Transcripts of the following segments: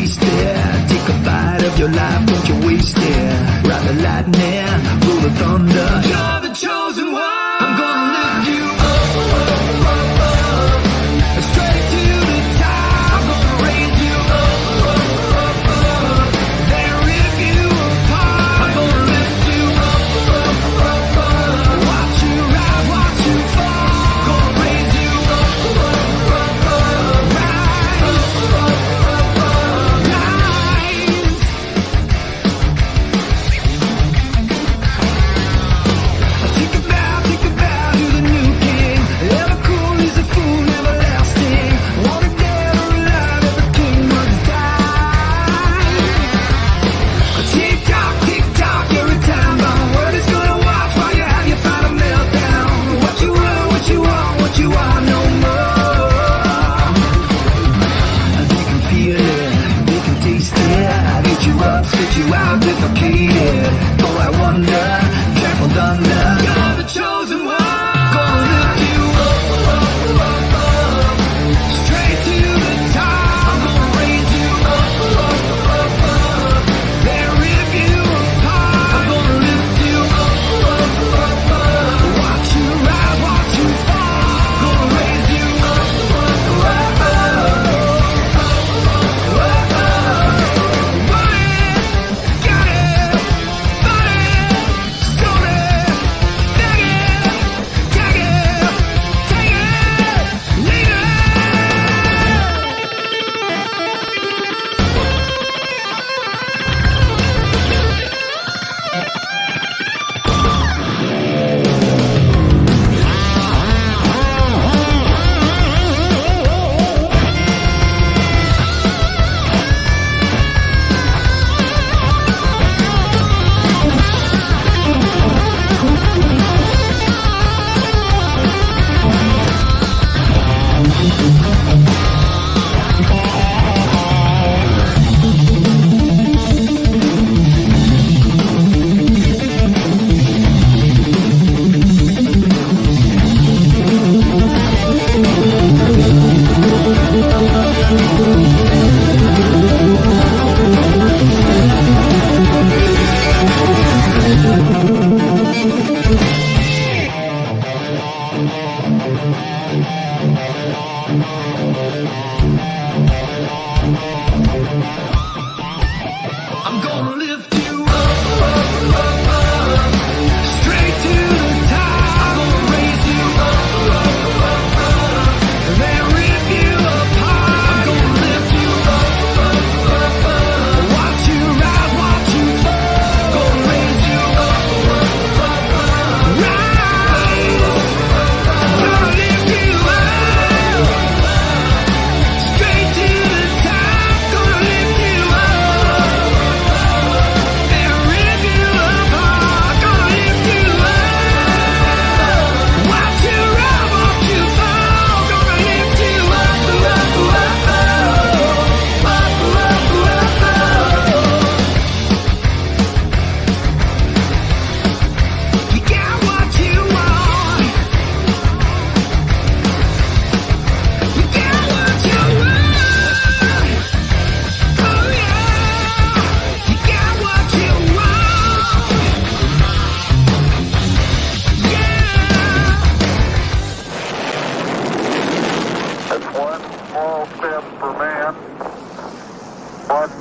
taste it. Take a bite of your life, don't you waste it. Ride the lightning, roll the thunder. You're the chosen one. I'm gonna lift you up, up, up, up, straight to the top. I'm gonna raise you up, up, up, up, then rip you apart. I'm gonna lift you up, up, up, up, watch you rise, watch you fall. Gonna raise you up, up, up, up, rise, up, up, up, rise. Take a bow to the new king. Ever cool is a fool, never lasting. Wanna dead or alive, every king must die. Tick tock, every time bomb. Word is gonna watch while you have your final meltdown. What you want no more. They can feel it, they can taste it. Get you up, spit you out, defecated. Oh, I wonder, careful thunder. You're the chosen one. Gonna lift you up, up, up, up, straight to the top. I'm gonna raise you up, up, up, up, then rip you apart. I'm gonna lift you up, up, up, up, watch you rise, watch you fall. Gonna raise you up, up, up, up, up, up. Want it, got it, bought it, stole it, bag it, tag it, take it, leave it. I'm gonna lift you up, up, up, up, straight to the top. I'm gonna raise you up, up, up, up, then rip you apart. I'm gonna lift you up, up, up, up, watch you rise, watch you fall. Gonna raise you up, up, up, up, rise. Gonna lift you up, straight to the top. Gonna lift you up. One small step for man, one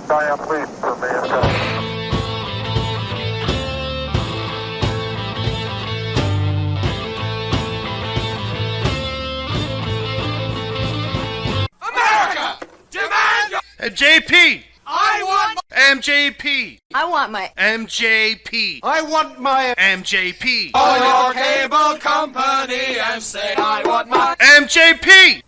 giant leap for mankind. America! Demand your JP! I want MJP! I want my MJP! I want my MJP! Call your cable company and say I want my MJP!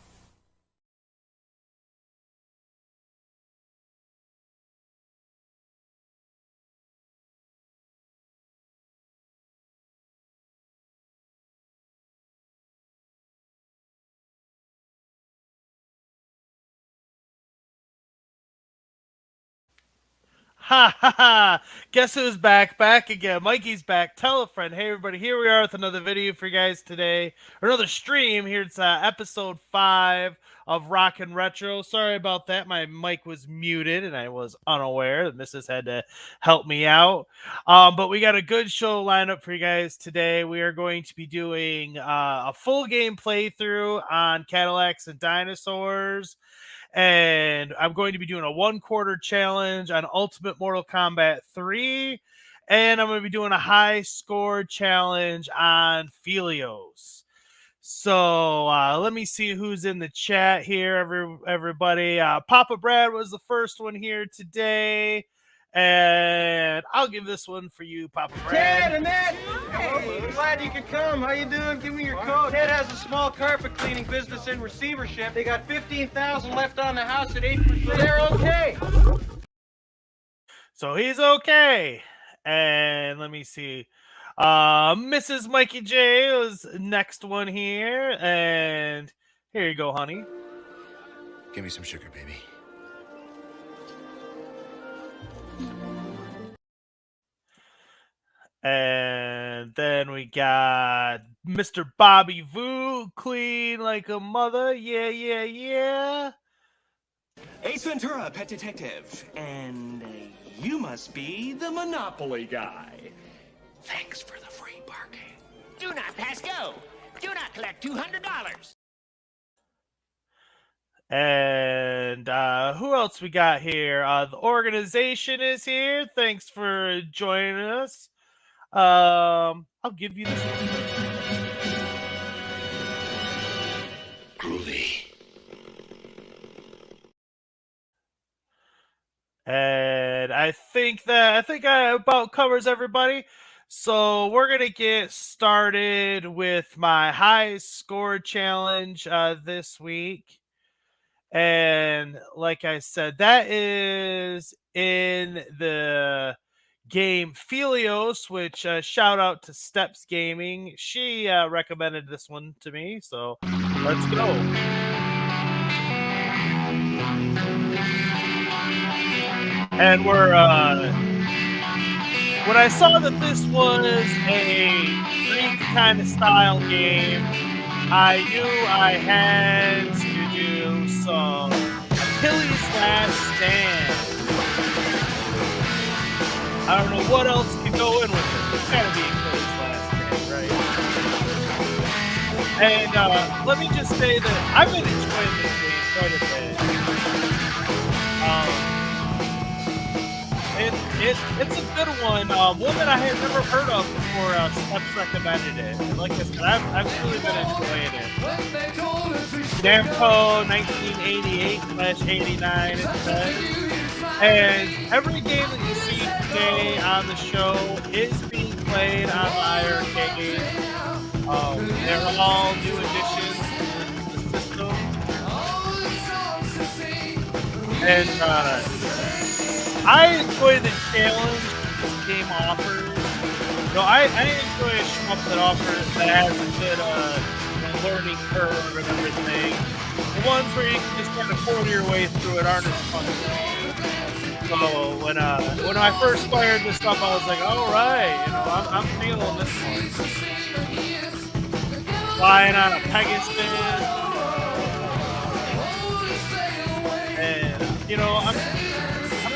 Ha ha ha! Guess who's back? Back again. Mikey's back. Tell a friend. Hey everybody, here we are with another video for you guys today. Or another stream. Here it's episode 5 of Rock and Retro. Sorry about that. My mic was muted and I was unaware. The missus had to help me out. But we got a good show lined up for you guys today. We are going to be doing a full game playthrough on Cadillacs and Dinosaurs. And I'm going to be doing a 1/4 challenge on Ultimate Mortal Kombat 3. And I'm going to be doing a high score challenge on Phelios. So let me see who's in the chat here, everybody. Papa Brad was the first one here today. And I'll give this one for you, Papa Brad. Ted and Ed! Hey, glad you could come. How you doing? Give me your coat. Ted has a small carpet cleaning business in receivership. They got $15,000 left on the house at 8%. They're okay. So he's okay. And let me see. Mrs. Mikey J was next one here. And here you go, honey. Give me some sugar, baby. And then we got Mr. Bobby Vu, clean like a mother. Yeah, yeah, yeah. Ace Ventura, pet detective. And you must be the Monopoly guy. Thanks for the free parking. Do not pass go. Do not collect $200. And who else we got here? The organization is here. Thanks for joining us. I'll give you this one. Groovy. And I think that about covers everybody. So we're gonna get started with my high score challenge this week. And like I said, that is in the game Phelios, which shout out to Steps Gaming. She recommended this one to me, so let's go. And we're when I saw that this was a Greek kind of style game, I knew I had to do some Achilles Last Stand. I don't know what else can go in with it. It's gotta be Achilles Last Stand, right? And let me just say that I've been enjoying this game quite a bit. It's a good one. One that I had never heard of before Steps recommended it. And like I said, I've really been enjoying it. Namco 1988/89 it says. And every game that you see today on the show is being played on the iiRcade. They're all new additions to the system. And I enjoy the challenge this game offers. So I enjoy a shmup that has a good learning curve and everything. The ones where you can just kind of quarter your way through it aren't as fun. So when I first fired this up, I was like, all right, I'm feeling this one. Flying on a Pegasus, and I'm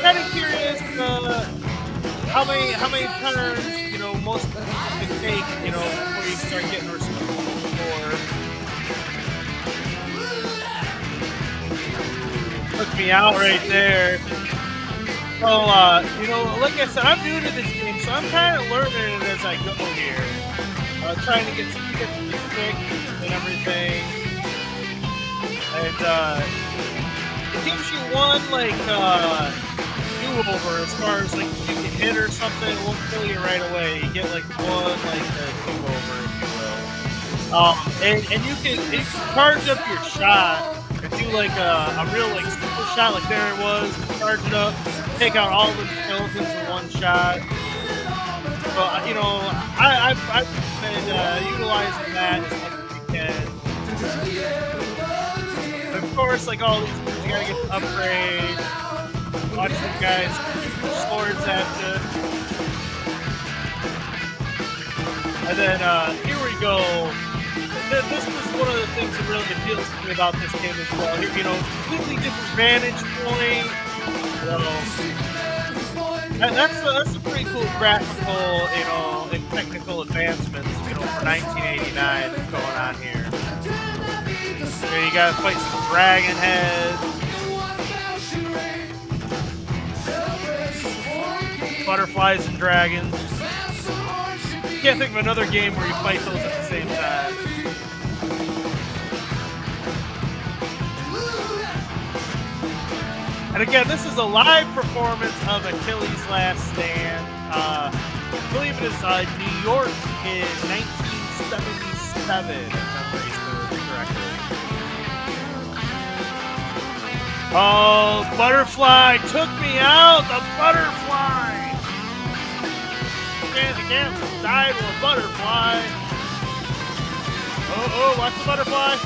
kind of curious how many turns most people can take before you start getting responsible for. Took me out right there. So, like I said, I'm new to this game, so I'm kind of learning it as I go here. Trying to get some tips and tricks and everything. And, it gives you one, do-over as far as, if you get hit or something, it won't kill you right away. You get, one, do-over, if you will. And you can charge up your shot and do, a real, super shot, like there it was, charge it up, take out all the skeletons in one shot. So, I've been utilizing that as much as you can. And of course, all these things, you gotta get the upgrade. Watch some guys slower at you. And then here we go. This was one of the things that really appeals to me about this game as well. Here, you know, completely different vantage point. So, and that's a pretty cool graphical, you know, and technical advancements, you know, for 1989 that's going on here. Here you gotta fight some dragon heads, butterflies and dragons. Can't think of another game where you fight those at the same time. And again, this is a live performance of Achilles' Last Stand. I believe it is New York in 1977, if memory serves correctly. Oh, butterfly took me out! The butterfly! Again, died with a butterfly. Oh, watch the butterfly.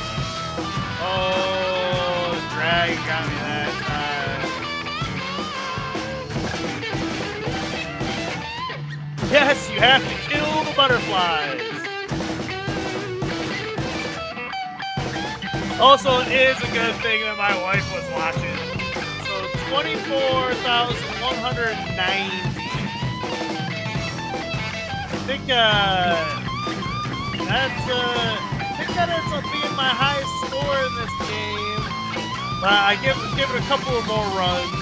Oh, the dragon got me that time. Yes, you have to kill the butterflies. Also, it is a good thing that my wife was watching. So 24,190. I think that ends up being my highest score in this game. I give it a couple of more runs.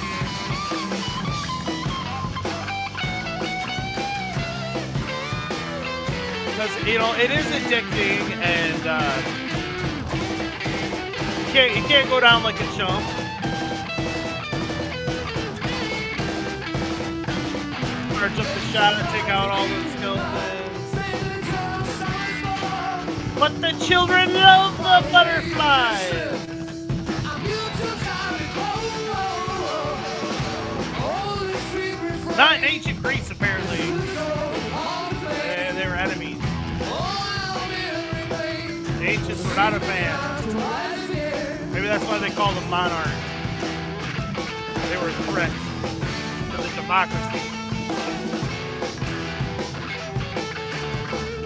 Because, you know, it is addicting, and you can't go down like a chump. Charge up the shot and take out all those skeletons. But the children love the butterflies! Not in ancient Greece, apparently. They were enemies. The ancients were not a fan. Maybe that's why they call them monarchs. They were a threat to the democracy.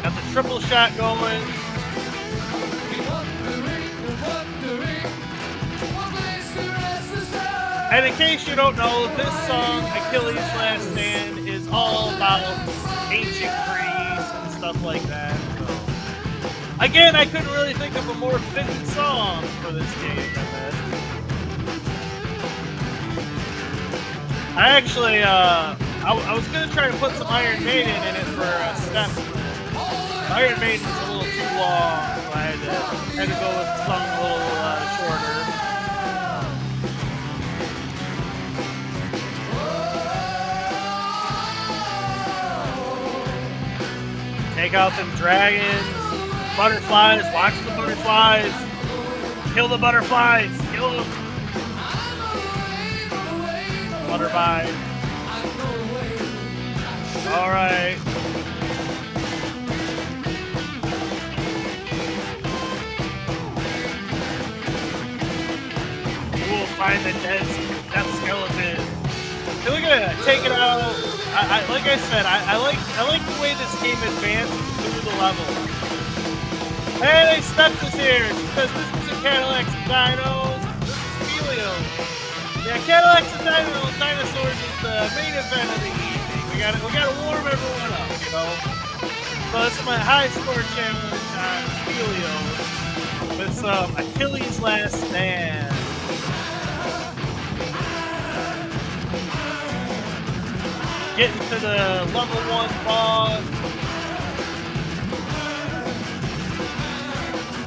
Got the triple shot going. And in case you don't know, this song, Achilles' Last Stand, is all about ancient Greece and stuff like that. So, again, I couldn't really think of a more fitting song for this game than this. I actually, I was going to try to put some Iron Maiden in it for a step. Iron Maiden's a little too long, so I had to go with something a little shorter. Take out them dragons, butterflies, watch the butterflies, kill the butterflies, kill them. Butterfly. All right. We'll find the death skeleton. And we're gonna take it out. Like I said, I like the way this game advances through the level. Hey, Steps is here because this is a Cadillacs and Dinos. This is Phelios. Yeah, Cadillacs and Dinosaurs is the main event of the evening. We gotta warm everyone up, you know. So this is my high score challenge on Phelios with some Achilles' Last Stand. Getting to the level 1 boss.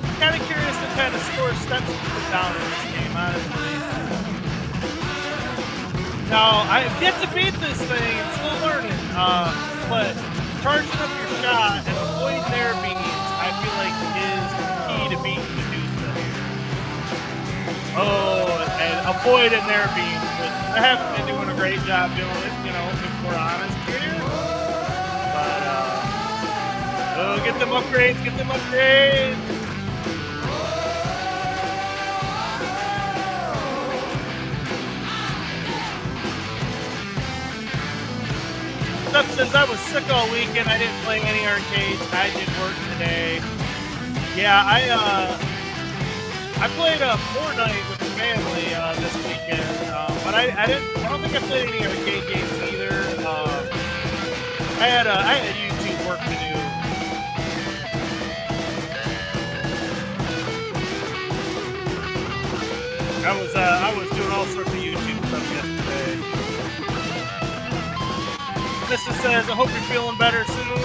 I'm kind of curious what kind of score Steps to put down in this game, honestly. Now, I've yet to beat this thing, I'm still learning, but charging up your shot and avoiding their beams, I feel like is the key to beating Medusa here. Oh, and avoiding their beams, but I haven't been doing a great job doing it, you know, if we're honest here. But, oh, get them upgrades, get them upgrades! Since I was sick all weekend, I didn't play any arcades. I did work today. Yeah, I played Fortnite with the family this weekend, but I don't think I played any arcade games either. I had YouTube work to do. I was doing all sorts of YouTube stuff yesterday. Mrs. says, I hope you're feeling better soon.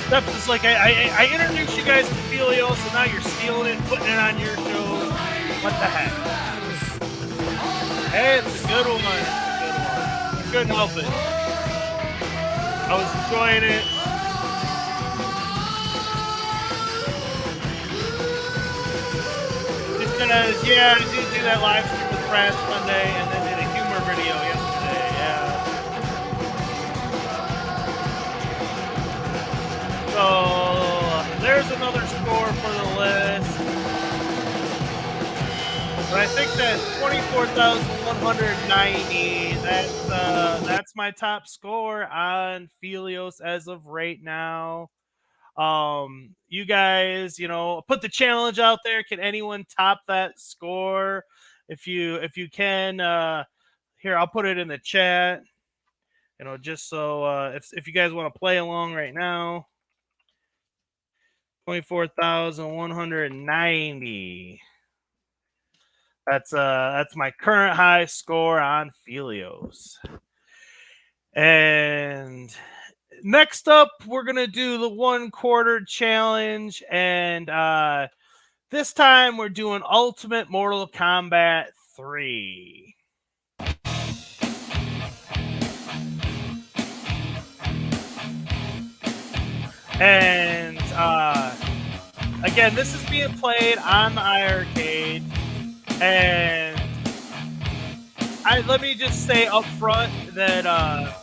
Steps is like, I introduced you guys to Phelios, and now you're stealing it and putting it on your show. What the heck? Hey, it's a good one. I couldn't help it. I was enjoying it. Yeah, I did do that live stream with Brad Sunday, and then did a humor video yesterday. Yeah. So there's another score for the list. But I think that 24,190. That's my top score on Phelios as of right now. You guys, put the challenge out there. Can anyone top that score? If you can, here, I'll put it in the chat, just so, if you guys want to play along right now, 24,190. That's my current high score on Phelios. And next up, we're going to do the 1/4 challenge, and this time we're doing Ultimate Mortal Kombat 3. And again, this is being played on the iiRcade, and let me just say up front that the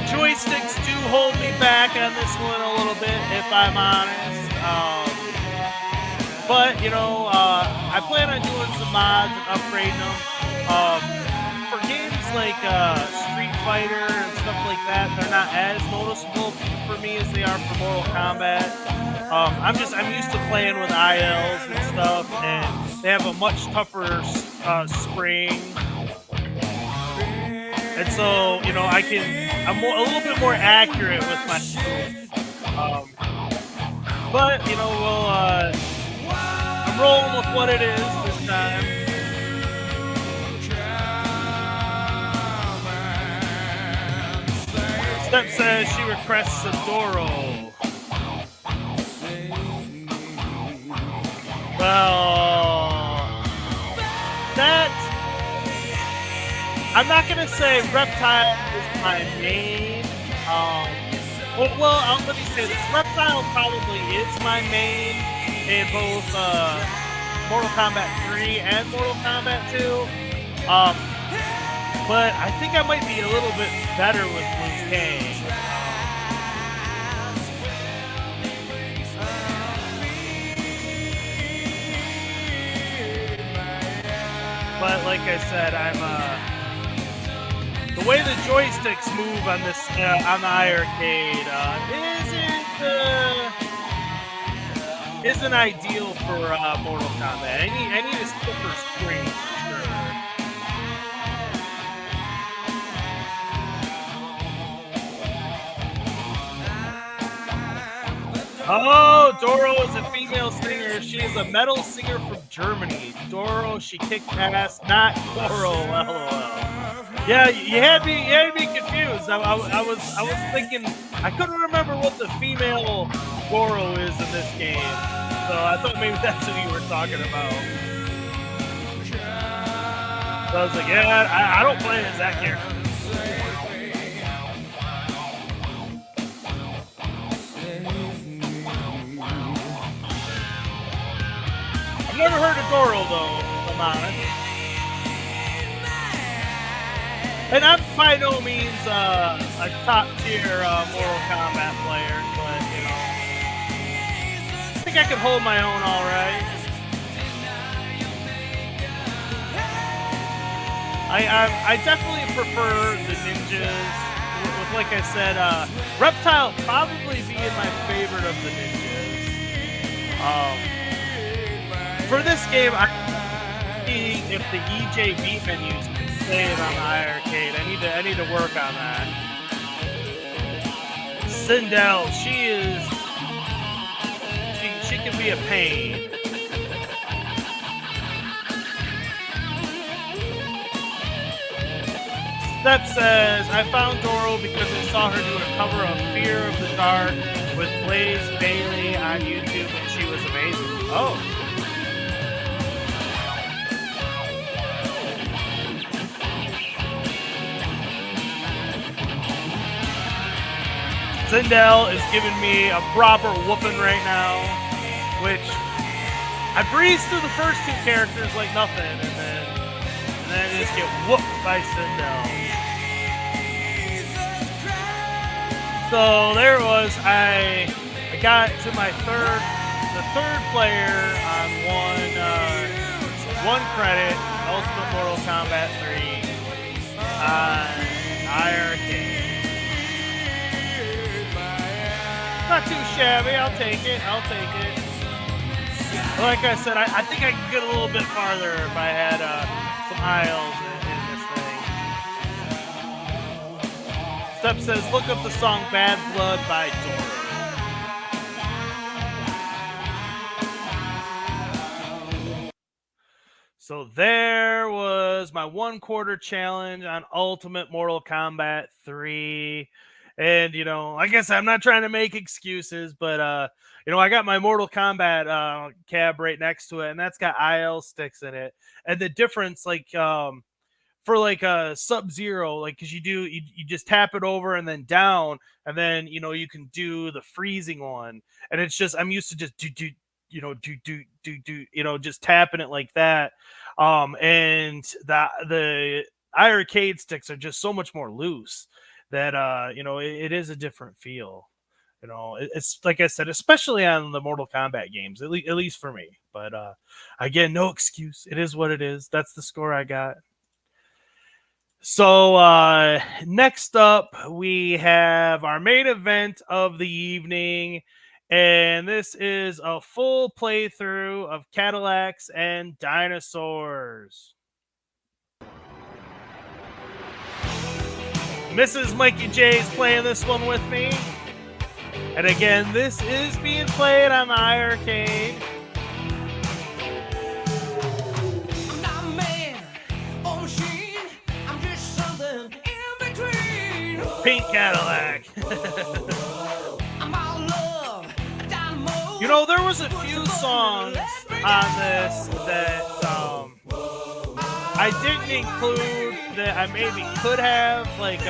joysticks do hold me back on this one a little bit, if I'm honest. But, I plan on doing some mods and upgrading them. For games like Street Fighter and stuff like that, they're not as noticeable for me as they are for Mortal Kombat. I'm used to playing with ILs and stuff, and they have a much tougher spring. And so, I'm a little bit more accurate with my but, I'm rolling with what it is this time. Step says she requests a Doro. Well, I'm not going to say Reptile is my main. Let me say this. Reptile probably is my main in both Mortal Kombat 3 and Mortal Kombat 2. But I think I might be a little bit better with Liu Kang. But like I said, the way the joysticks move on this on the iiRcade isn't ideal for Mortal Kombat. I need a stiffer screen for sure. Oh, Doro is a female singer. She is a metal singer from Germany. Doro, she kicked ass, not Doro. LOL. Yeah, you had me confused. I was thinking, I couldn't remember what the female Goro is in this game, so I thought maybe that's who you were talking about. So I was like, yeah, I don't play as that character. I've never heard of Goro though, if I'm honest. And I'm by no means a top tier Mortal Kombat player, but I think I can hold my own all right. I definitely prefer the ninjas. With, like I said, Reptile probably being my favorite of the ninjas. For this game, I'm seeing if the EJ beat menus can save on iiRcade. I need to work on that. Sindel, she can be a pain. Step says, I found Doro because I saw her do a cover of Fear of the Dark with Blaze Bailey on YouTube and she was amazing. Oh. Sindel is giving me a proper whooping right now, which I breezed through the first two characters like nothing, and then I just get whooped by Sindel. So there it was. I got to my the third player on one credit, Ultimate Mortal Kombat 3 on iiRcade. Not too shabby. I'll take it. Like I said, I think I could get a little bit farther if I had some aisles in this thing. Step says, look up the song Bad Blood by Dora. So there was my 1/4 challenge on Ultimate Mortal Kombat 3. And, I guess I'm not trying to make excuses, but, I got my Mortal Kombat cab right next to it, and that's got IL sticks in it. And the difference, for a Sub-Zero, because you just tap it over and then down, and then, you can do the freezing one. And it's just, I'm used to just just tapping it like that. And the iiRcade sticks are just so much more loose that, it is a different feel. It's like I said, especially on the Mortal Kombat games, at least for me. But again, no excuse. It is what it is. That's the score I got. So next up, we have our main event of the evening. And this is a full playthrough of Cadillacs and Dinosaurs. Mrs. Mikey J is playing this one with me. And again, this is being played on the iiRcade. I'm not a man or machine. I'm just something in between. Pink Cadillac. I'm all love, dynamo. There was a few songs on this that I didn't include that I maybe could have, like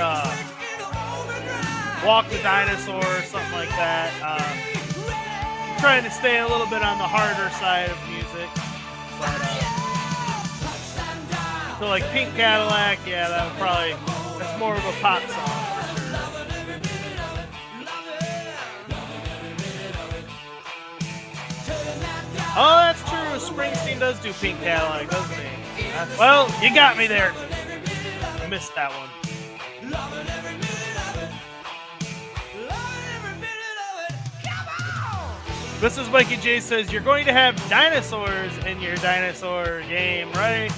Walk the Dinosaur or something like that. Trying to stay a little bit on the harder side of music. But, so like Pink Cadillac, yeah, that's more of a pop song for sure. Oh, that's true. Springsteen does do Pink Cadillac, doesn't he? Well, you got me there. I missed that one. This is Mikey J says, you're going to have dinosaurs in your dinosaur game, right?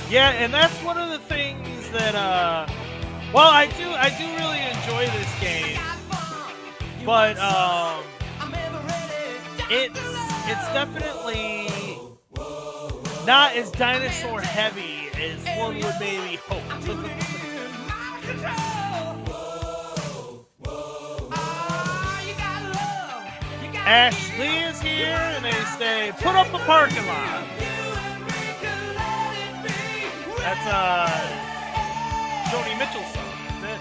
Yeah, and that's one of the things that, I do really enjoy this game. But, it's definitely not as dinosaur heavy as one would maybe hope. Ashley is here, and they say, put up a parking lot. That's Joni Mitchell's song, isn't it?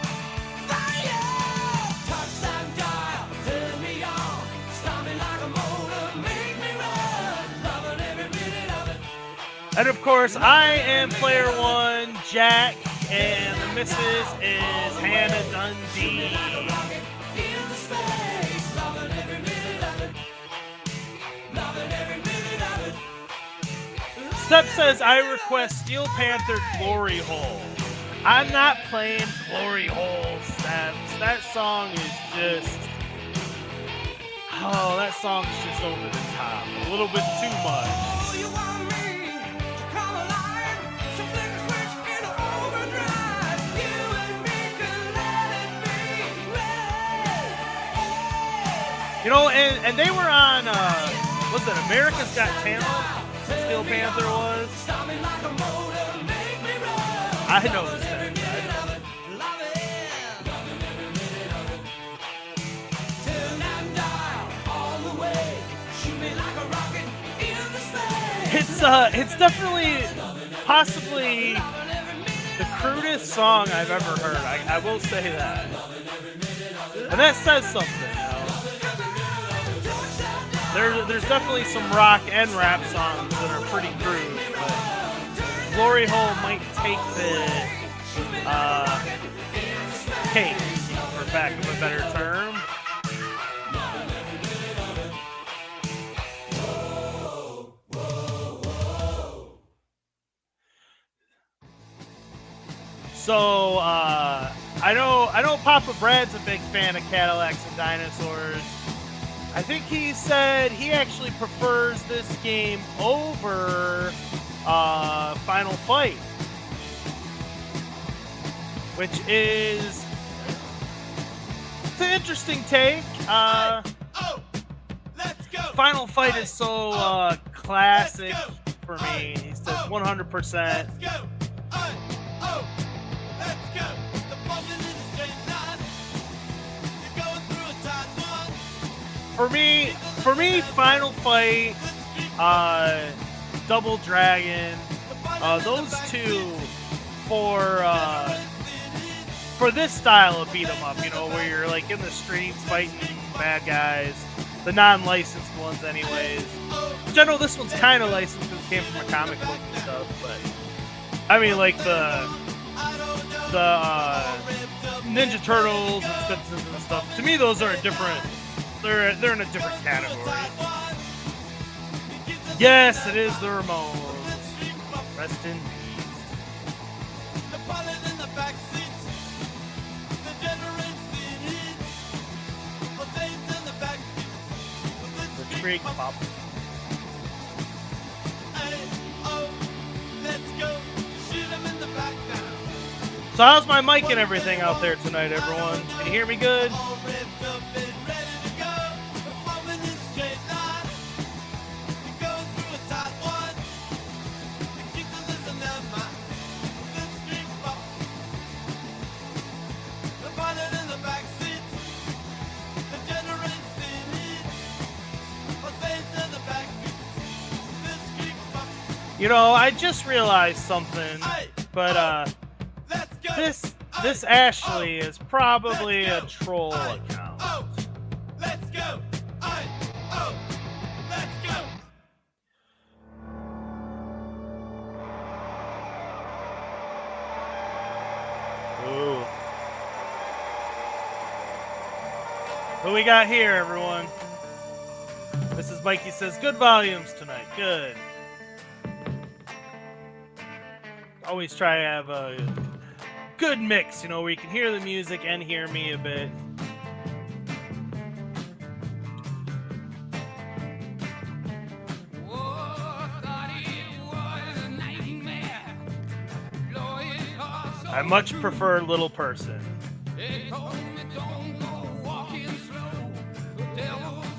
And of course, I am player one, Jack, and the missus is Hannah Dundee. Step says, I request Steel Panther Glory Hole. I'm not playing Glory Hole Steps. That song is just... Oh, that song's just over the top. A little bit too much. You know, and they were on, was it America's Got Talent? Steel Panther was. I noticed that. It's definitely, possibly the crudest song I've ever heard. I will say that. And that says something. There's definitely some rock and rap songs that are pretty crude, but Glory Hole might take the cake, for lack of a better term. So I know Papa Brad's a big fan of Cadillacs and Dinosaurs. I think he said he actually prefers this game over Final Fight, which is it's an interesting take. Final Fight is so classic for me. He says 100%. For me, Final Fight, Double Dragon, those two for this style of beat 'em up, you know, where you're like in the streets fighting bad guys, the non-licensed ones, anyways. In general, this one's kind of licensed because it came from a comic book and stuff, but I mean, like the Ninja Turtles and Simpsons and stuff. To me, those are a different. They're in a different category. Yes, it is the Ramones. Rest in peace. The Trig Pop. So how's my mic and everything out there tonight, everyone? Can you hear me good? You know, I just realized something, but this Ashley is probably a troll account. Let's go! Let's go! Ooh. Who we got here, everyone? Mrs. Mikey says, good volumes tonight. Good. Always try to have a good mix, you know, where you can hear the music and hear me a bit. I much prefer Little Person.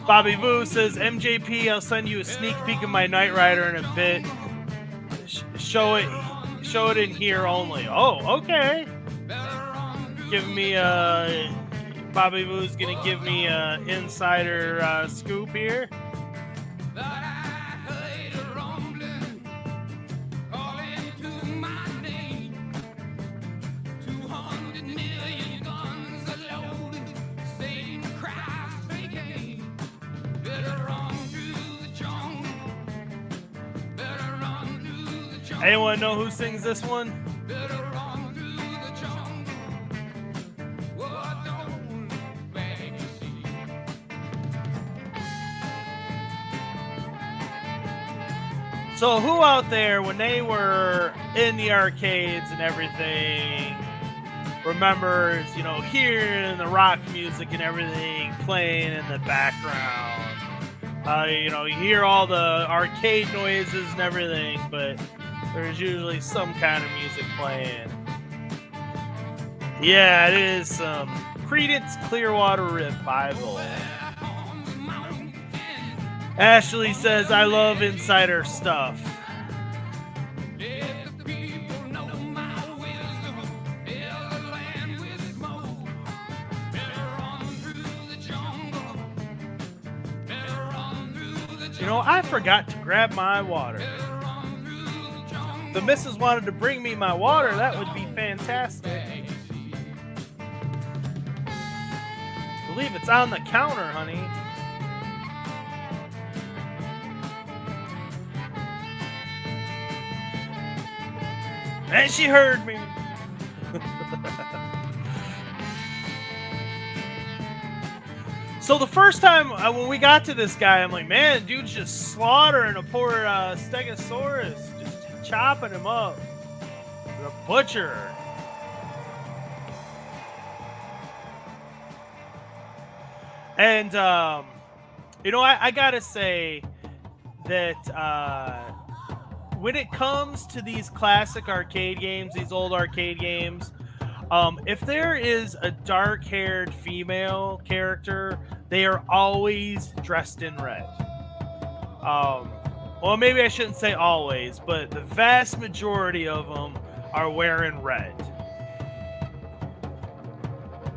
Bobby Vu says, MJP, I'll send you a sneak peek of my Knight Rider in a bit. Show it in here only. Oh, okay. Giving me Bobby Vu's gonna give me a insider scoop here. Anyone know who sings this one? So who out there, when they were in the arcades and everything, remembers, you know, hearing the rock music and everything playing in the background? You know, you hear all the arcade noises and everything, but there's usually some kind of music playing. Yeah, it is some Creedence Clearwater Revival. Ashley says, I love insider stuff. You know, I forgot to grab my water. If the missus wanted to bring me my water, that would be fantastic. I believe it's on the counter, honey. And she heard me. So the first time when we got to this guy, I'm like, man, dude's just slaughtering a poor Stegosaurus, just chopping him up. The butcher. And, you know, I gotta say that when it comes to these classic arcade games, these old arcade games, if there is a dark-haired female character, they are always dressed in red. Well, maybe I shouldn't say always, but the vast majority of them are wearing red.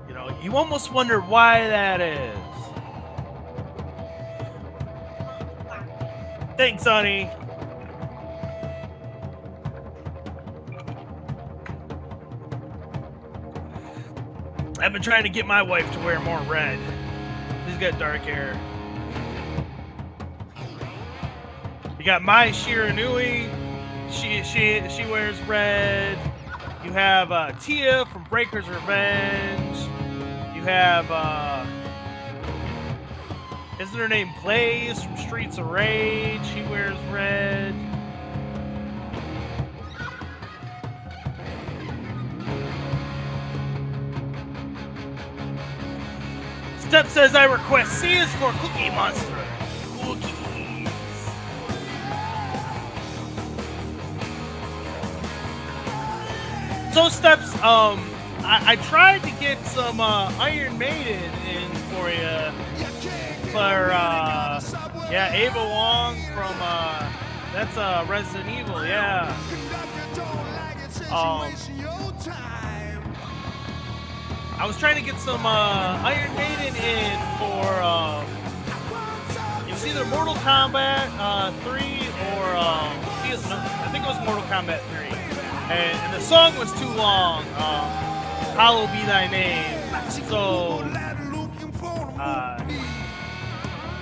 You know, you almost wonder why that is. Thanks, honey. I've been trying to get my wife to wear more red. She's got dark hair. You got Mai Shiranui. She wears red. You have Tia from Breaker's Revenge. You have isn't her name Blaze from Streets of Rage? She wears red. Step says, I request C is for Cookie Monster. Cookies. So Steps, I tried to get some Iron Maiden in for you. For, yeah, Ava Wong from, that's Resident Evil, yeah. I was trying to get some Iron Maiden in for, it was either Mortal Kombat 3 or, I think it was Mortal Kombat 3. And the song was too long, Hallowed Be Thy Name. So,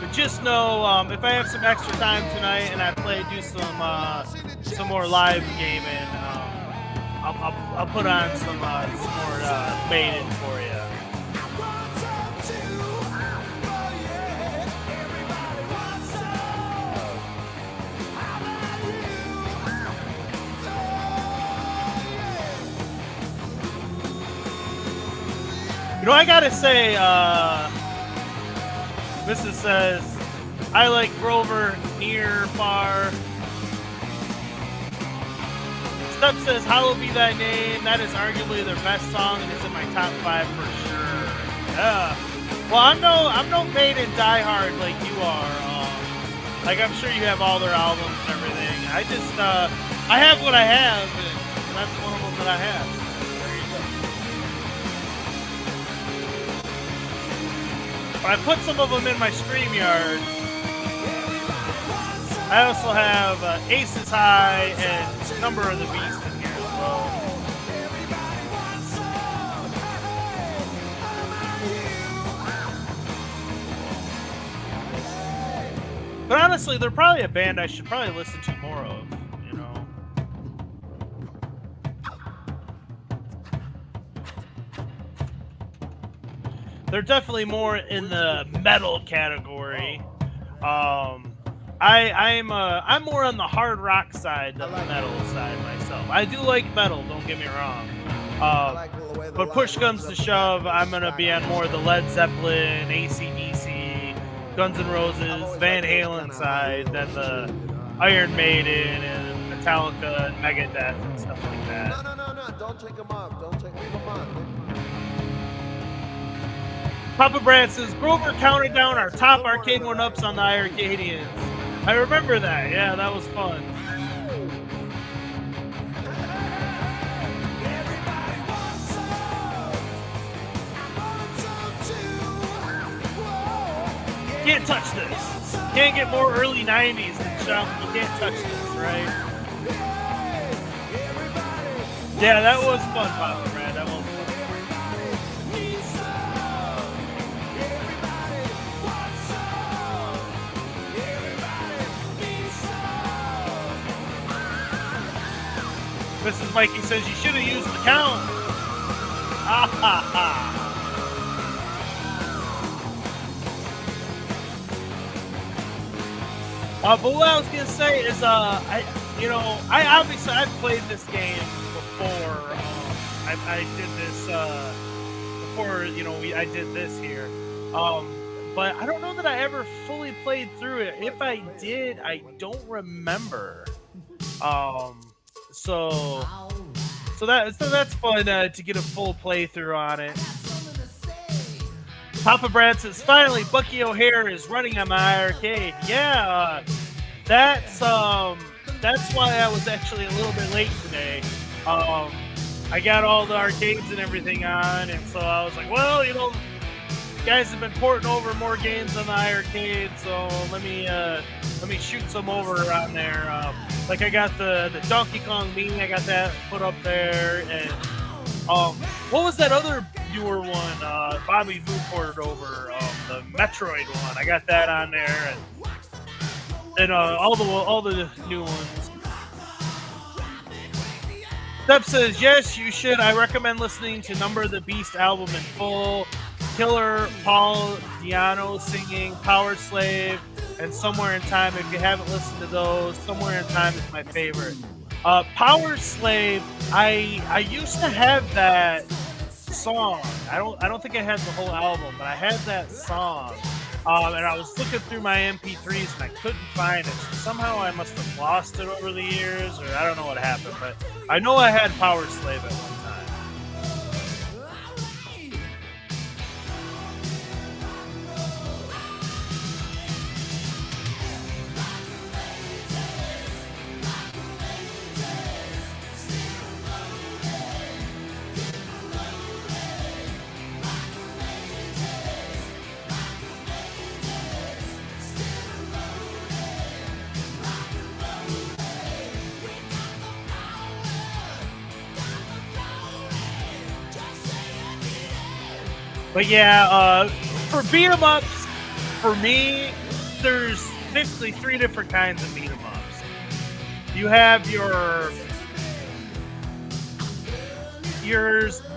but just know, if I have some extra time tonight and I do some more live gaming, I'll put on some more Maiden for you. You know, I gotta say, Mrs. says, I like Grover, near, far. Step says, Hallowed Be Thy Name. That is arguably their best song and is in my top 5 for sure. Yeah. Well, I'm no Maiden diehard like you are. Like, I'm sure you have all their albums and everything. I just, I have what I have, and that's one of them that I have. There you go. But I put some of them in my StreamYard. I also have Aces High and Number of the Beast in here as well. But honestly, they're probably a band I should probably listen to more of, you know. They're definitely more in the metal category. I'm more on the hard rock side than the metal side myself. I do like metal, don't get me wrong. But push comes to shove, I'm gonna be on more the Led Zeppelin, AC/DC, Guns N' Roses, Van Halen side than the Iron Maiden and Metallica and Megadeth and stuff like that. No. Don't take them off. Leave them on. Papa Brad says, Grover counted down our top arcade one-ups on the iiRcadians. I remember that. Yeah, that was fun. Can't touch this. Can't get more early 90s than Shop. You can't touch this, right? Yeah, that was fun, Papa Brad. That was fun. Mrs. Mikey says you should have used the count. Ha ha ha. But what I was gonna say is, I obviously I've played this game before. I did this before. I did this here. But I don't know that I ever fully played through it. If I did, I don't remember. So that's fun to get a full playthrough on it. Papa Brad says, finally, Bucky O'Hare is running on my iiRcade. Yeah, that's why I was actually a little bit late today. I got all the arcades and everything on, and so I was like, well, guys have been porting over more games on the iiRcade, so let me shoot some over on there. Like I got the Donkey Kong Mini, I got that put up there, and what was that other newer one? Bobby Vu ported over the Metroid one. I got that on there, and all the new ones. Steph says, yes, you should. I recommend listening to Number of the Beast album in full. Killer Paul Diano singing, Power Slave, and Somewhere in Time. If you haven't listened to those, Somewhere in Time is my favorite. Power Slave, I used to have that song. I don't think I had the whole album, but I had that song. And I was looking through my MP3s and I couldn't find it. So somehow I must have lost it over the years, or I don't know what happened, but I know I had Power Slave at one time. But yeah, for beat 'em ups, for me, there's basically three different kinds of beat 'em ups. You have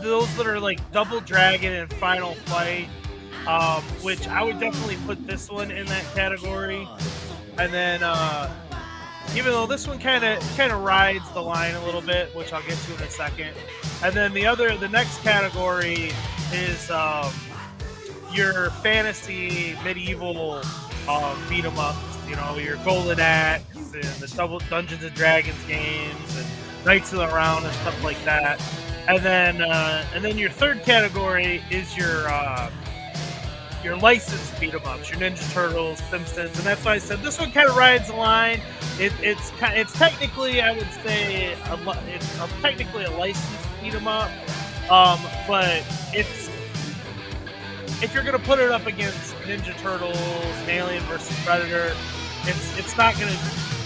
those that are like Double Dragon and Final Fight, which I would definitely put this one in that category. And then, even though this one kind of rides the line a little bit, which I'll get to in a second. And then the next category is your fantasy medieval beat 'em ups. Your Golden Axe and the Double Dungeons and Dragons games and Knights of the Round and stuff like that. And then your third category is your licensed beat 'em ups, your Ninja Turtles, Simpsons, and that's why I said this one kind of rides the line. It's technically, I would say, it's technically a licensed beat 'em up, but if you're gonna put it up against Ninja Turtles and Alien vs Predator, it's not gonna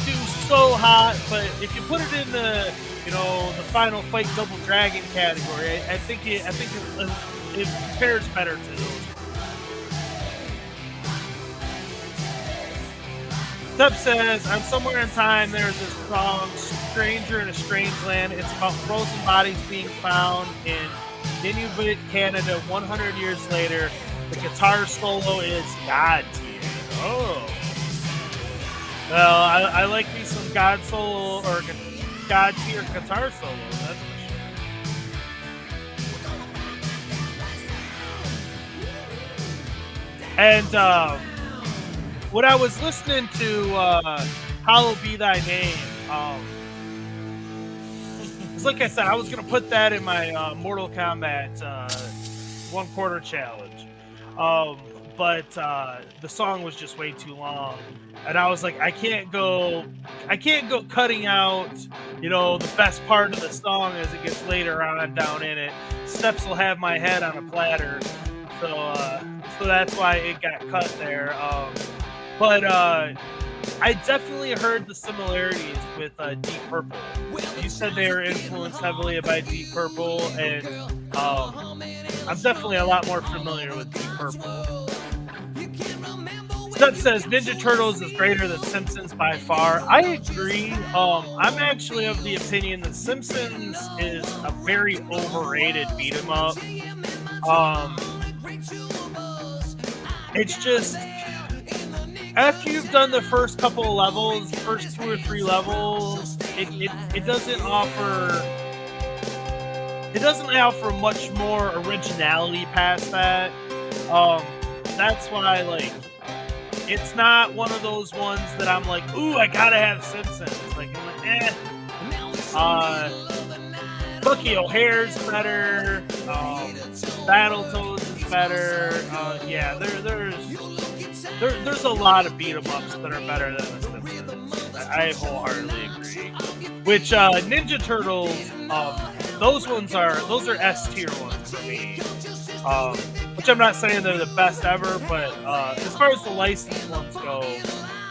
do so hot. But if you put it in the the Final Fight Double Dragon category, I think it compares better to those. Step says, I'm Somewhere in Time, there's this song, Stranger in a Strange Land. It's about frozen bodies being found in Inuit Canada 100 years later. The guitar solo is God tier. Oh. Well, I like me some God solo or God tier guitar solo. That's for sure. And when I was listening to "Hallowed Be Thy Name," it's like I said, I was gonna put that in my Mortal Kombat 1/4 challenge. But the song was just way too long, and I was like, I can't go cutting out, the best part of the song as it gets later on down in it. Steps will have my head on a platter, so that's why it got cut there. But I definitely heard the similarities with Deep Purple. You said they were influenced heavily by Deep Purple, and I'm definitely a lot more familiar with Deep Purple. Step says Ninja Turtles is greater than Simpsons by far. I agree. I'm actually of the opinion that Simpsons is a very overrated beat 'em up. It's just after you've done the first couple of levels, first 2 or 3 levels, it doesn't offer much more originality past that. That's why, like, it's not one of those ones that I'm like, ooh, I gotta have Simpsons. Like, I'm like, eh. Bucky O'Hare's better. Battletoads is better. Yeah, there's a lot of beat 'em ups that are better than the Simpsons. I wholeheartedly agree. Which Ninja Turtles, those are S tier ones for me. Which I'm not saying they're the best ever, but as far as the licensed ones go,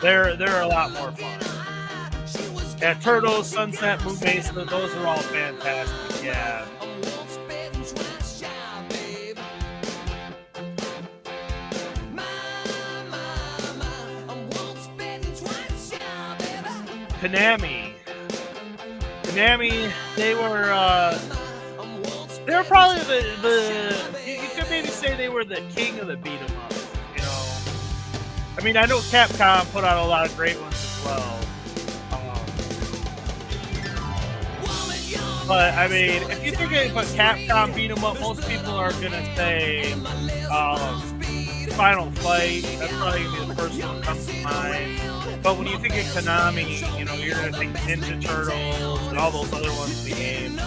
they're a lot more fun. Yeah, Turtles, Sunset, Moon Mesa, those are all fantastic. Yeah. Konami, they were probably the you could maybe say they were the king of the beat 'em up. I mean, I know Capcom put out a lot of great ones as well. But I mean, if you think of a Capcom beat 'em up, most people are gonna say Final Fight. That's probably gonna be the first one that comes to mind. But when you think of Konami, you're gonna think Ninja Turtles and all those other ones in the game.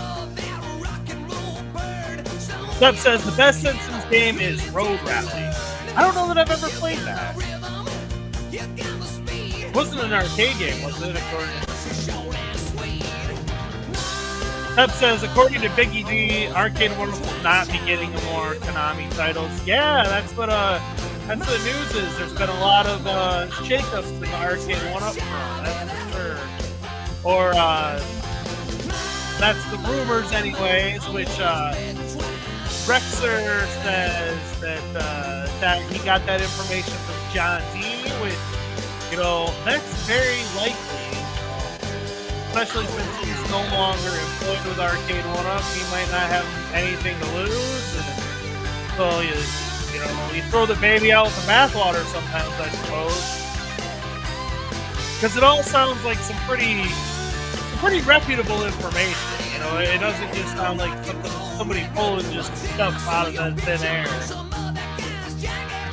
Step says the best Simpsons game is Road Rally. I don't know that I've ever played that. It wasn't an arcade game, was it? Step says, according to Biggie D, Arcade One will not be getting more Konami titles. Yeah, that's what the news is. There's been a lot of shakeups in the Arcade 1-Up front, that's for sure. Or that's the rumors, anyways. Which Rexer says that he got that information from John D. Which that's very likely. Especially since he's no longer employed with Arcade 1-Up, he might not have anything to lose. And so you throw the baby out with the bathwater sometimes, I suppose. Because it all sounds like some pretty reputable information. It doesn't just sound like somebody pulling just stuff out of that thin air.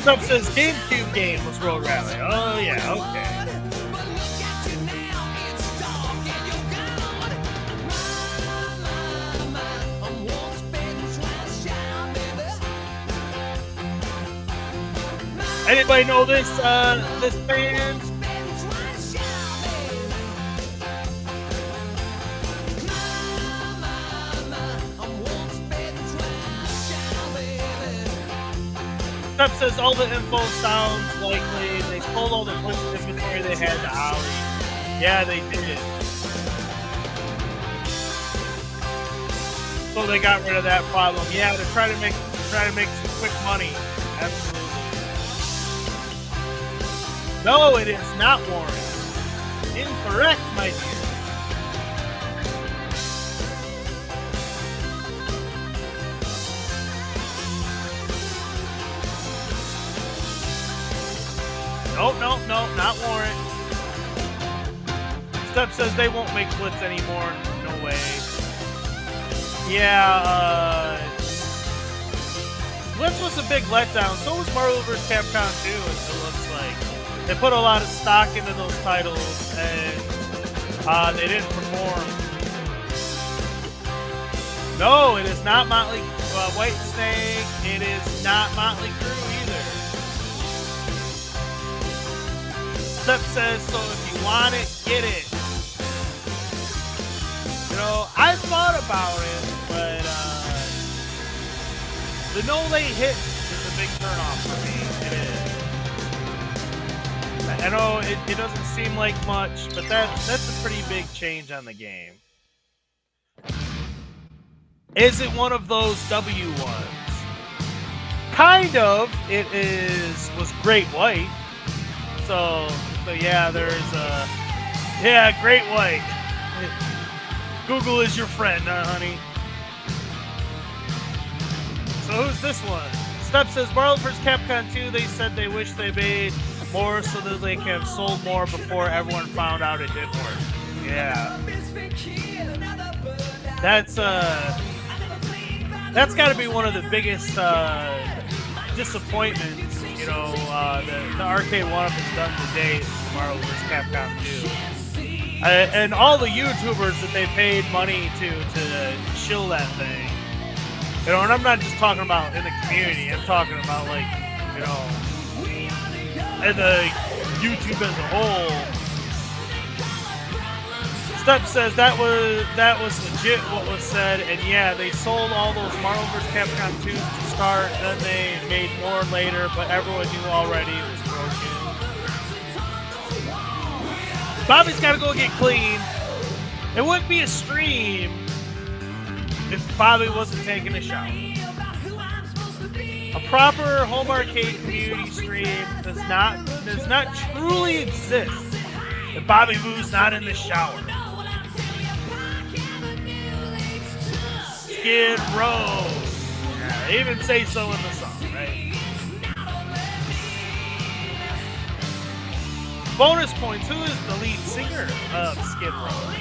Stuff says GameCube game was Road Rally. Oh yeah, okay. Anybody know this band? Step says all the info sounds likely. They sold all the Twitch inventory they had to Ollie. Yeah, they did. So they got rid of that problem. Yeah, to try to make some quick money. Absolutely. No, it is not Warren. Incorrect, my dear. No, not Warren. Step says they won't make Blitz anymore. No way. Yeah, Blitz was a big letdown. So was Marvel vs. Capcom 2, it looks like. They put a lot of stock into those titles, and they didn't perform. No, it is not Motley White Snake. It is not Motley Crue either. Step says, so if you want it, get it. You know, I thought about it, but the no late hit is a big turnoff for me. It is. I know it doesn't seem like much, but that's a pretty big change on the game. Is it one of those W ones? Kind of. It was Great White. So yeah, there's Great White. Google is your friend, honey. So who's this one? Step says Marvel vs. Capcom 2, they said they wish they made more so that they could have sold more before everyone found out it didn't work. Yeah. That's got to be one of the biggest disappointments, you know, the arcade one-up has done to date for Marvel vs. Capcom 2. And all the YouTubers that they paid money to shill that thing. You know, and I'm not just talking about in the community, I'm talking about, like, you know, and the YouTube as a whole. Step says that was legit what was said, and yeah, they sold all those Marvel vs. Capcom 2s to start, then they made more later, but everyone knew already it was broken. Bobby's got to go get clean. It wouldn't be a stream if Bobby wasn't taking a shower. A proper home arcade community stream does not truly exist if Bobby Boo's not in the shower. Skid Row. Yeah, they even say so in the song, right? Bonus points. Who is the lead singer of Skid Row?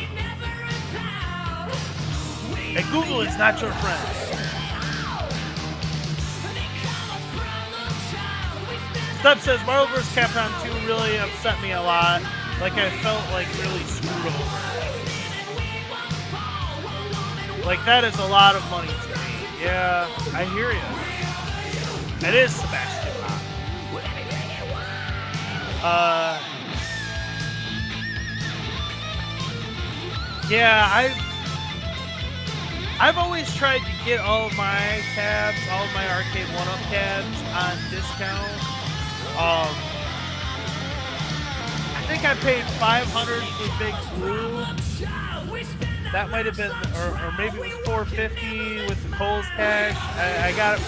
And Google is not your friend. Step says Marvel vs. Capcom 2 really upset me a lot. Like I felt like really screwed over. Like that is a lot of money to me. Yeah, I hear you. It is Sebastian Bach. Yeah, I've always tried to get all of my tabs, all of my arcade one-up tabs on discount. I think I paid $500 for Big Blue. That might have been, or maybe it was $450 with the Kohl's Cash. I got it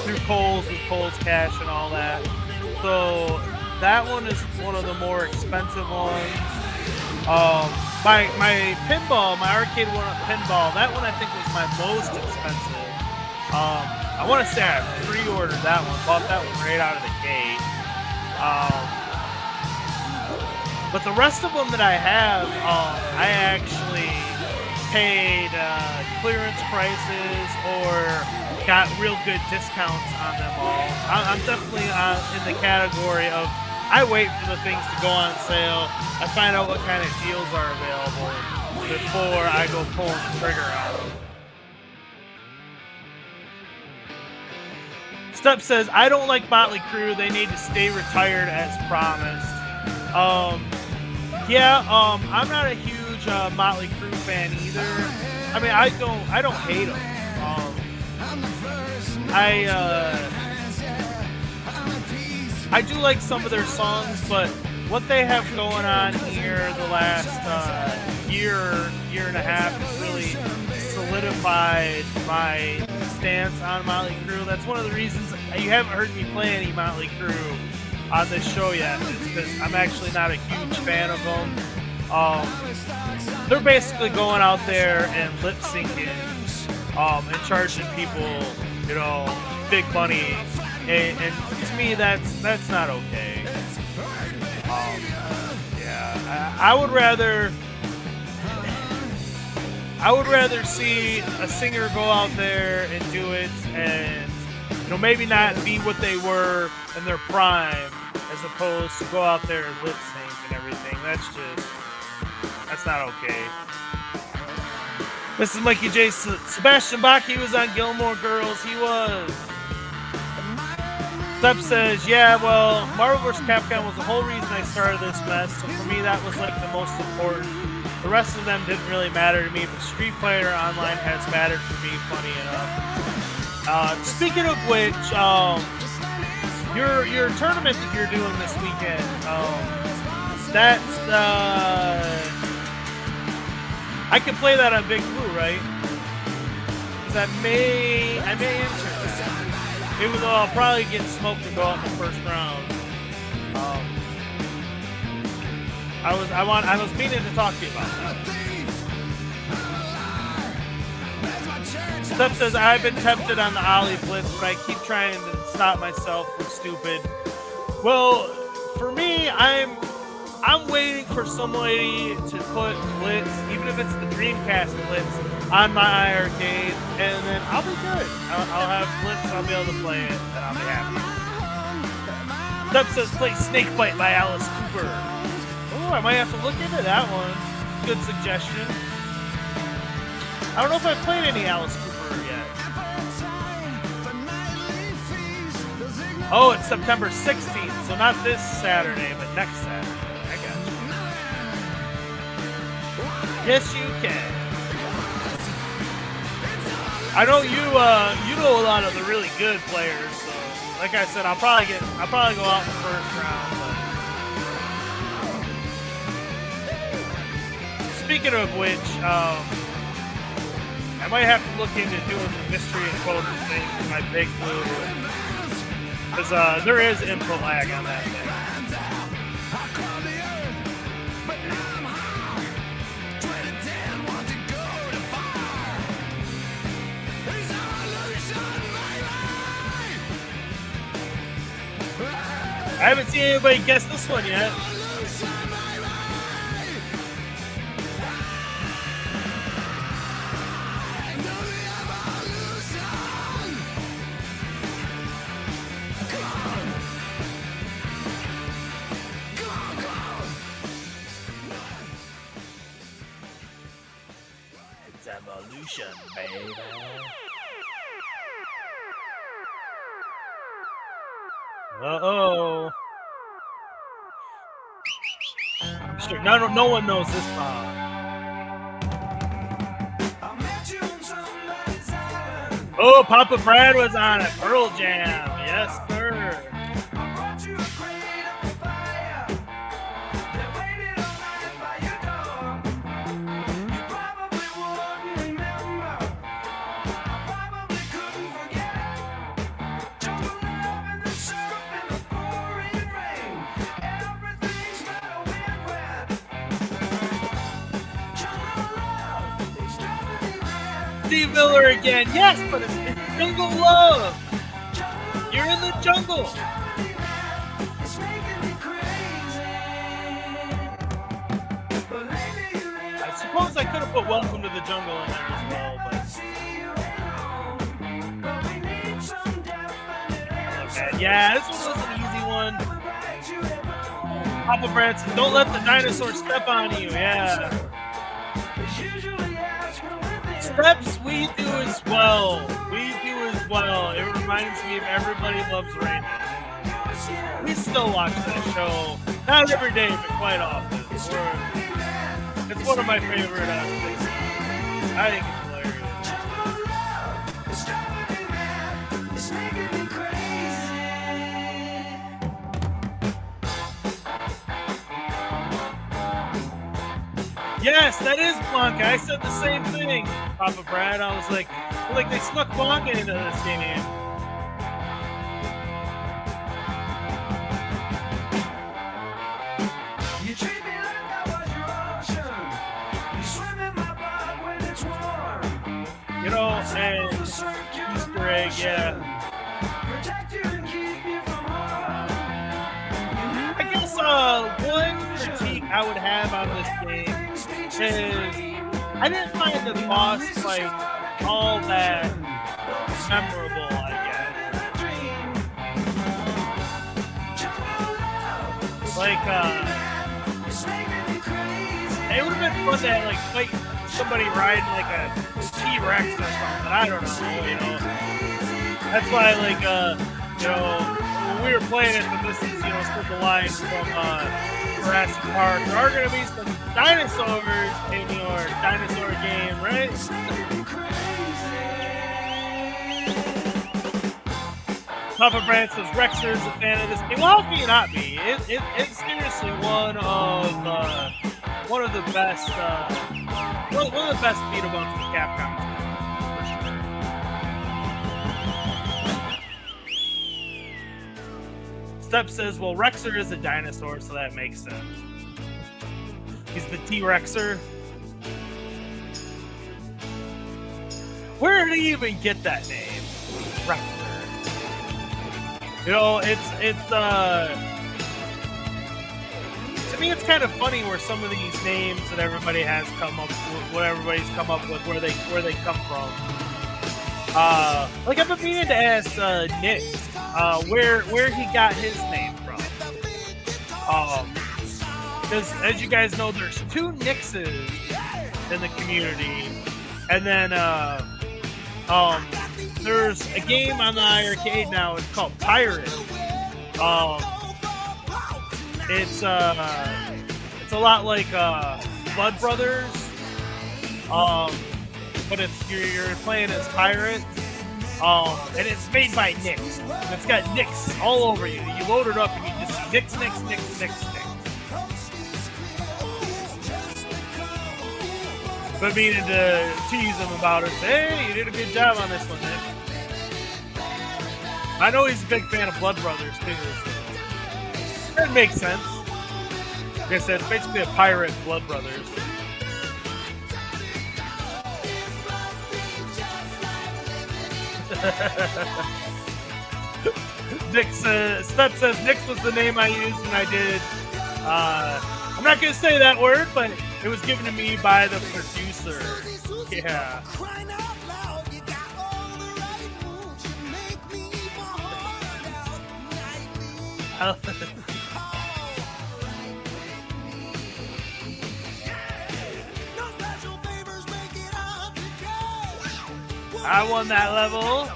through Kohl's with Kohl's Cash and all that. So that one is one of the more expensive ones. My pinball, my arcade one-up pinball, that one I think was my most expensive. I want to say I pre-ordered that one, bought that one right out of the gate. But the rest of them that I have, I actually paid clearance prices or got real good discounts on them all. I'm definitely in the category of I wait for the things to go on sale. I find out what kind of deals are available before I go pulling the trigger on them. Step says, I don't like Motley Crue. They need to stay retired as promised. I'm not a huge Motley Crue fan either. I mean, I don't hate them. I do like some of their songs, but what they have going on here the last year and a half has really solidified my stance on Motley Crue. That's one of the reasons you haven't heard me play any Motley Crue on this show yet, is because I'm actually not a huge fan of them. They're basically going out there and lip syncing and charging people, you know, big money, and to me that's not okay. I would rather see a singer go out there and do it, and maybe not be what they were in their prime, as opposed to go out there and lip sync and everything. That's not okay. This is Mikey J. Sebastian Bach, he was on Gilmore Girls. He was. Step says, yeah, well, Marvel vs. Capcom was the whole reason I started this mess, so for me that was like the most important. The rest of them didn't really matter to me, but Street Fighter Online has mattered for me, funny enough. Speaking of which, your tournament that you're doing this weekend, that's, I can play that on Big Blue, right? Because I may enter. It was probably getting smoked to go out in the first round. I was meaning to talk to you about that. Steph says I've been tempted on the Ollie Blitz, but I keep trying to stop myself from stupid. Well, for me, I'm waiting for somebody to put Blitz, even if it's the Dreamcast Blitz, on my iiRcade, and then I'll be good. I'll have Blitz, I'll be able to play it, and I'll be happy. Dub says play Snakebite by Alice Cooper. Oh, I might have to look into that one. Good suggestion. I don't know if I've played any Alice Cooper yet. Oh, it's September 16th, so not this Saturday, but next Saturday. I got you. Yes, you can. I know you know a lot of the really good players, so like I said, I'll probably go out in the first round. But speaking of which, I might have to look into doing the mystery encoder thing for my Big Blue, because there is info lag on that thing. I haven't seen anybody guess this one yet. It's evolution, baby. Uh-oh. I'm sure no one knows this song. Oh, Papa Brad was on it. Pearl Jam. Yes, sir. Steve Miller again. Yes, but it's jungle love. You're in the jungle. I suppose I could have put Welcome to the Jungle in there as well, but okay. Yeah, this one was an easy one. Papa Brad says, don't let the dinosaur step on you. Yeah. Steps we do as well. It reminds me of Everybody Loves Raymond. We still watch that show. Not every day, but quite often. It's one of my favorite things. I think it's Yes, that is Blanca. I said the same thing, Papa Brad. I was like they snuck Blanca into this game. You treat me like I was your ocean. You swim in my blood when it's warm. You know, and Easter egg, yeah. Protect you and keep you from harm. I guess one critique I would have on is I didn't find the boss like all that memorable, I guess. Like, it would have been fun to like fight somebody riding like a T-Rex or something. I don't know, you know. That's why, like, you know, when we were playing it, but this is, you know, still the line from Jurassic Park. There are going to be some dinosaurs in your dinosaur game, right? Papa Brand says Rexer is a fan of this game. Well, how can you not be? It's seriously one of the best one of the best beat 'em ups in Capcom. Step says, well, Rexer is a dinosaur, so that makes sense. He's the T-Rexer. Where did he even get that name? Rexer. You know, it's to me, it's kind of funny where some of these names that everybody has come up with, what everybody's come up with, where they come from. Like I've been meaning to ask Nick where he got his name from. Because as you guys know, there's 2 Nixes in the community, and then there's a game on the iiRcade now. It's called Pirate. It's a lot like Blood Brothers, but you're playing as pirates, and it's made by Nix. And it's got Nix all over you. You load it up and you just see Nix, Nix, Nix, Nix, Nix. But meaning to tease him about it. Hey, you did a good job on this one, Nick. I know he's a big fan of Blood Brothers too. So that makes sense. Like I said, it's basically a pirate Blood Brothers. Step says Nix was the name I used when I did. I'm not gonna say that word, but it was given to me by the producer. Yeah. I won that level.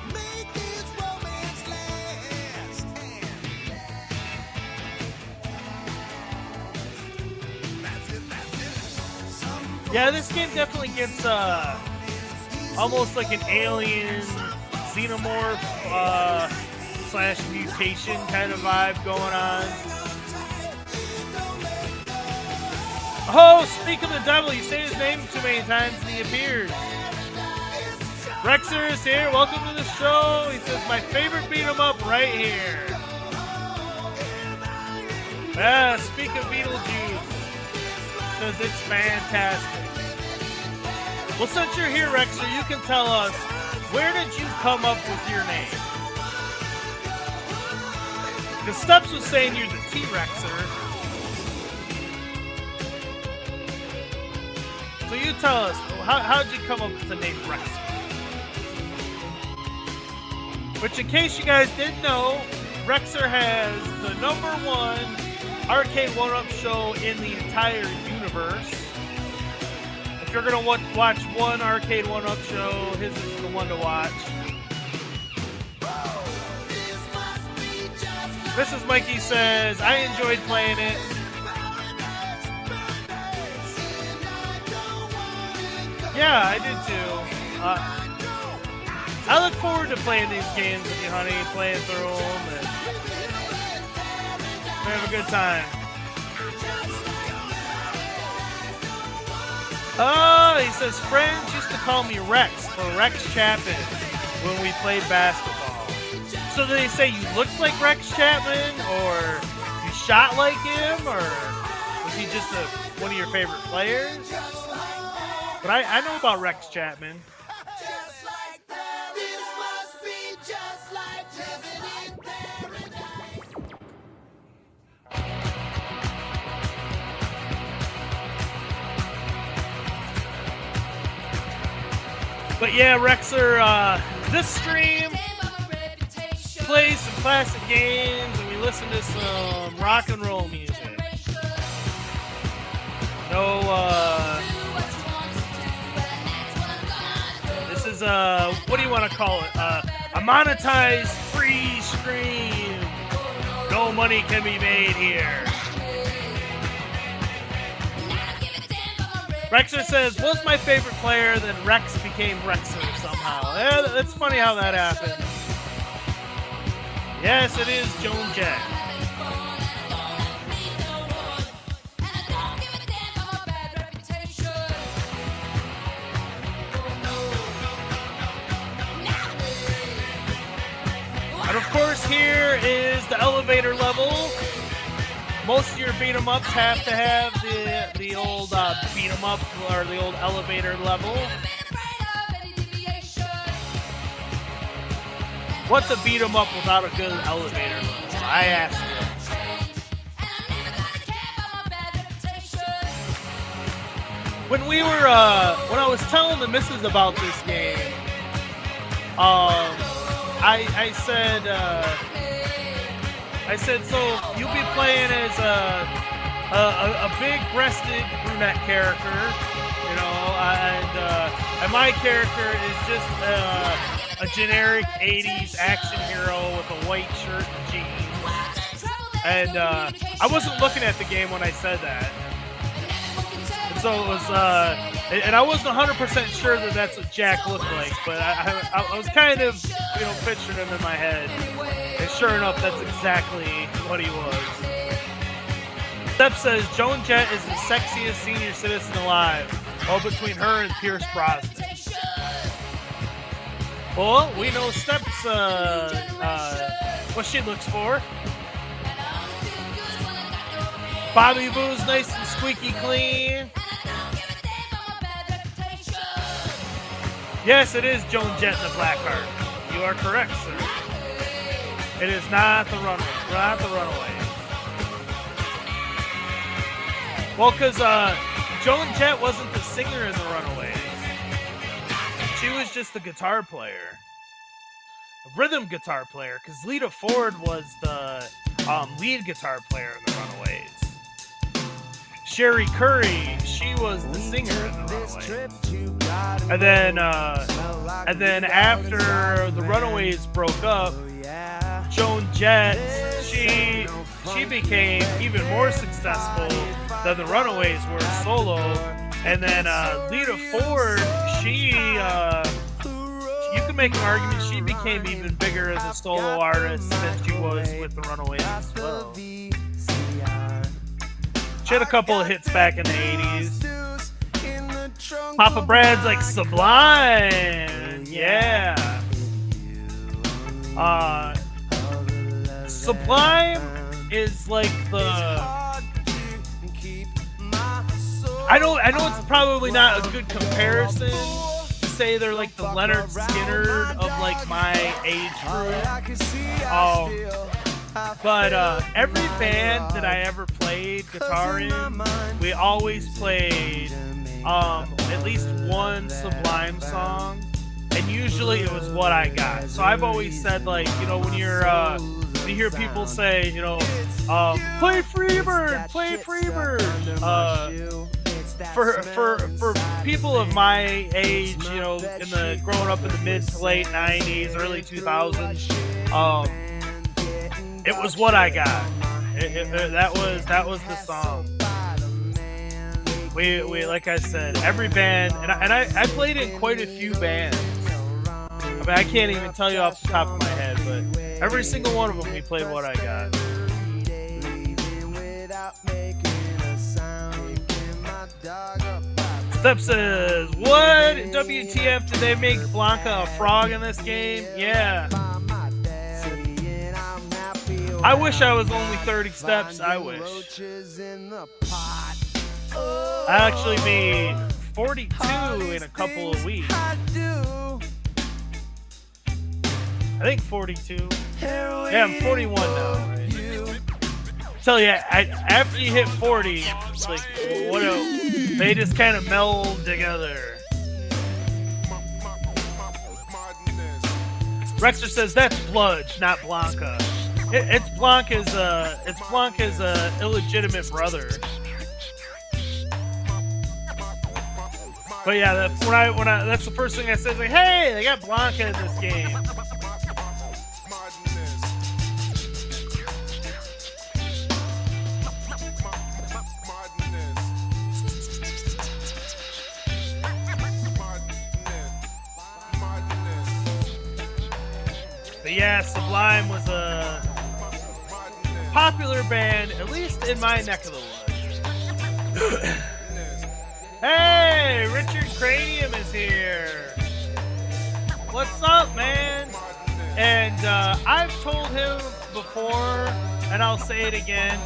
Yeah, this game definitely gets almost like an alien xenomorph / mutation kind of vibe going on. Oh, speak of the devil, you say his name too many times and he appears. Rexer is here, welcome to the show. He says, my favorite beat 'em up right here. Yeah, speak of Beetlejuice. Says it's fantastic. Well, since you're here, Rexer, you can tell us, where did you come up with your name? Because Steps was saying you're the T-Rexer. So you tell us, how did you come up with the name Rexer? Which, in case you guys didn't know, Rexer has the #1 arcade one-up show in the entire universe. If you're going to watch one arcade one-up show, his is the one to watch. Mrs. Mikey says, I enjoyed playing it. Yeah, I did too. I look forward to playing these games with you, honey, playing through them, and we have a good time. Oh, he says, friends used to call me Rex, for Rex Chapman, when we played basketball. So did they say you looked like Rex Chapman, or you shot like him, or was he just one of your favorite players? But I know about Rex Chapman. But yeah, Rexer, this stream plays some classic games and we listen to some rock and roll music. No, this is what do you want to call it? A monetized free stream. No money can be made here. Rexer says, was my favorite player, then Rex became Rexer somehow. Yeah, that's funny how that happened. Yes, it is Joan Jett. And of course, here is the elevator level. Most of your beat 'em ups have to have the old beat 'em up or the old elevator level. What's a beat 'em up without a good elevator level? I ask you. When we were when I was telling the missus about this game, I said, so you'll be playing as a big-breasted brunette character, you know, and my character is just a generic 80s action hero with a white shirt and jeans. And I wasn't looking at the game when I said that. And so it was, and I wasn't 100% sure that that's what Jack looked like, but I was kind of, you know, picturing him in my head. And sure enough, that's exactly what he was. Steph says, Joan Jett is the sexiest senior citizen alive. Oh, between her and Pierce Brosnan. Well, we know Steph's, what she looks for. Bobby Boo's nice and squeaky clean. Yes, it is Joan Jett in the black heart. You are correct, sir. It is not the Runaways. Not the Runaways. Well, because Joan Jett wasn't the singer in the Runaways. She was just the guitar player. A rhythm guitar player, because Lita Ford was the lead guitar player in the Runaways. Sherry Curry, she was the singer in the Runaways. And then after the Runaways broke up, Joan Jett, she became even more successful than the Runaways were solo. And then Lita Ford, you can make an argument she became even bigger as a solo artist than she was with the Runaways as well. She had a couple of hits back in the 80s. Papa Brad's like Sublime. Yeah. Sublime is like the... I know it's probably not a good comparison to say they're like the Leonard Skinner of like my age group. But every band that I ever played guitar in, we always played at least one Sublime song, and usually it was What I Got. So I've always said, like, you know, when you're you hear people say, you know, play Freebird, play Freebird. For people of my age, you know, growing up in the mid to late 90s, early 2000s, it was What I Got. That was the song. We like I said, every band, and I played in quite a few bands. I mean, I can't even tell you off the top of my head, but every single one of them we played What I Got. Step says, what? WTF, did they make Blanca a frog in this game? Yeah. I wish I was only 30 steps. I wish. I'll actually be 42 in a couple of weeks. I think 42. Yeah, I'm 41 now. Right? Tell you, after you hit 40, it's like, they just kind of meld together. Rexer says that's Bludge, not Blanca. It's Blanca's illegitimate brother. But yeah, that's the first thing I said. Like, hey, they got Blanca in this game. But yeah, Sublime was a popular band, at least in my neck of the woods. Hey, Richard Cranium is here. What's up, man? And I've told him before, and I'll say it again.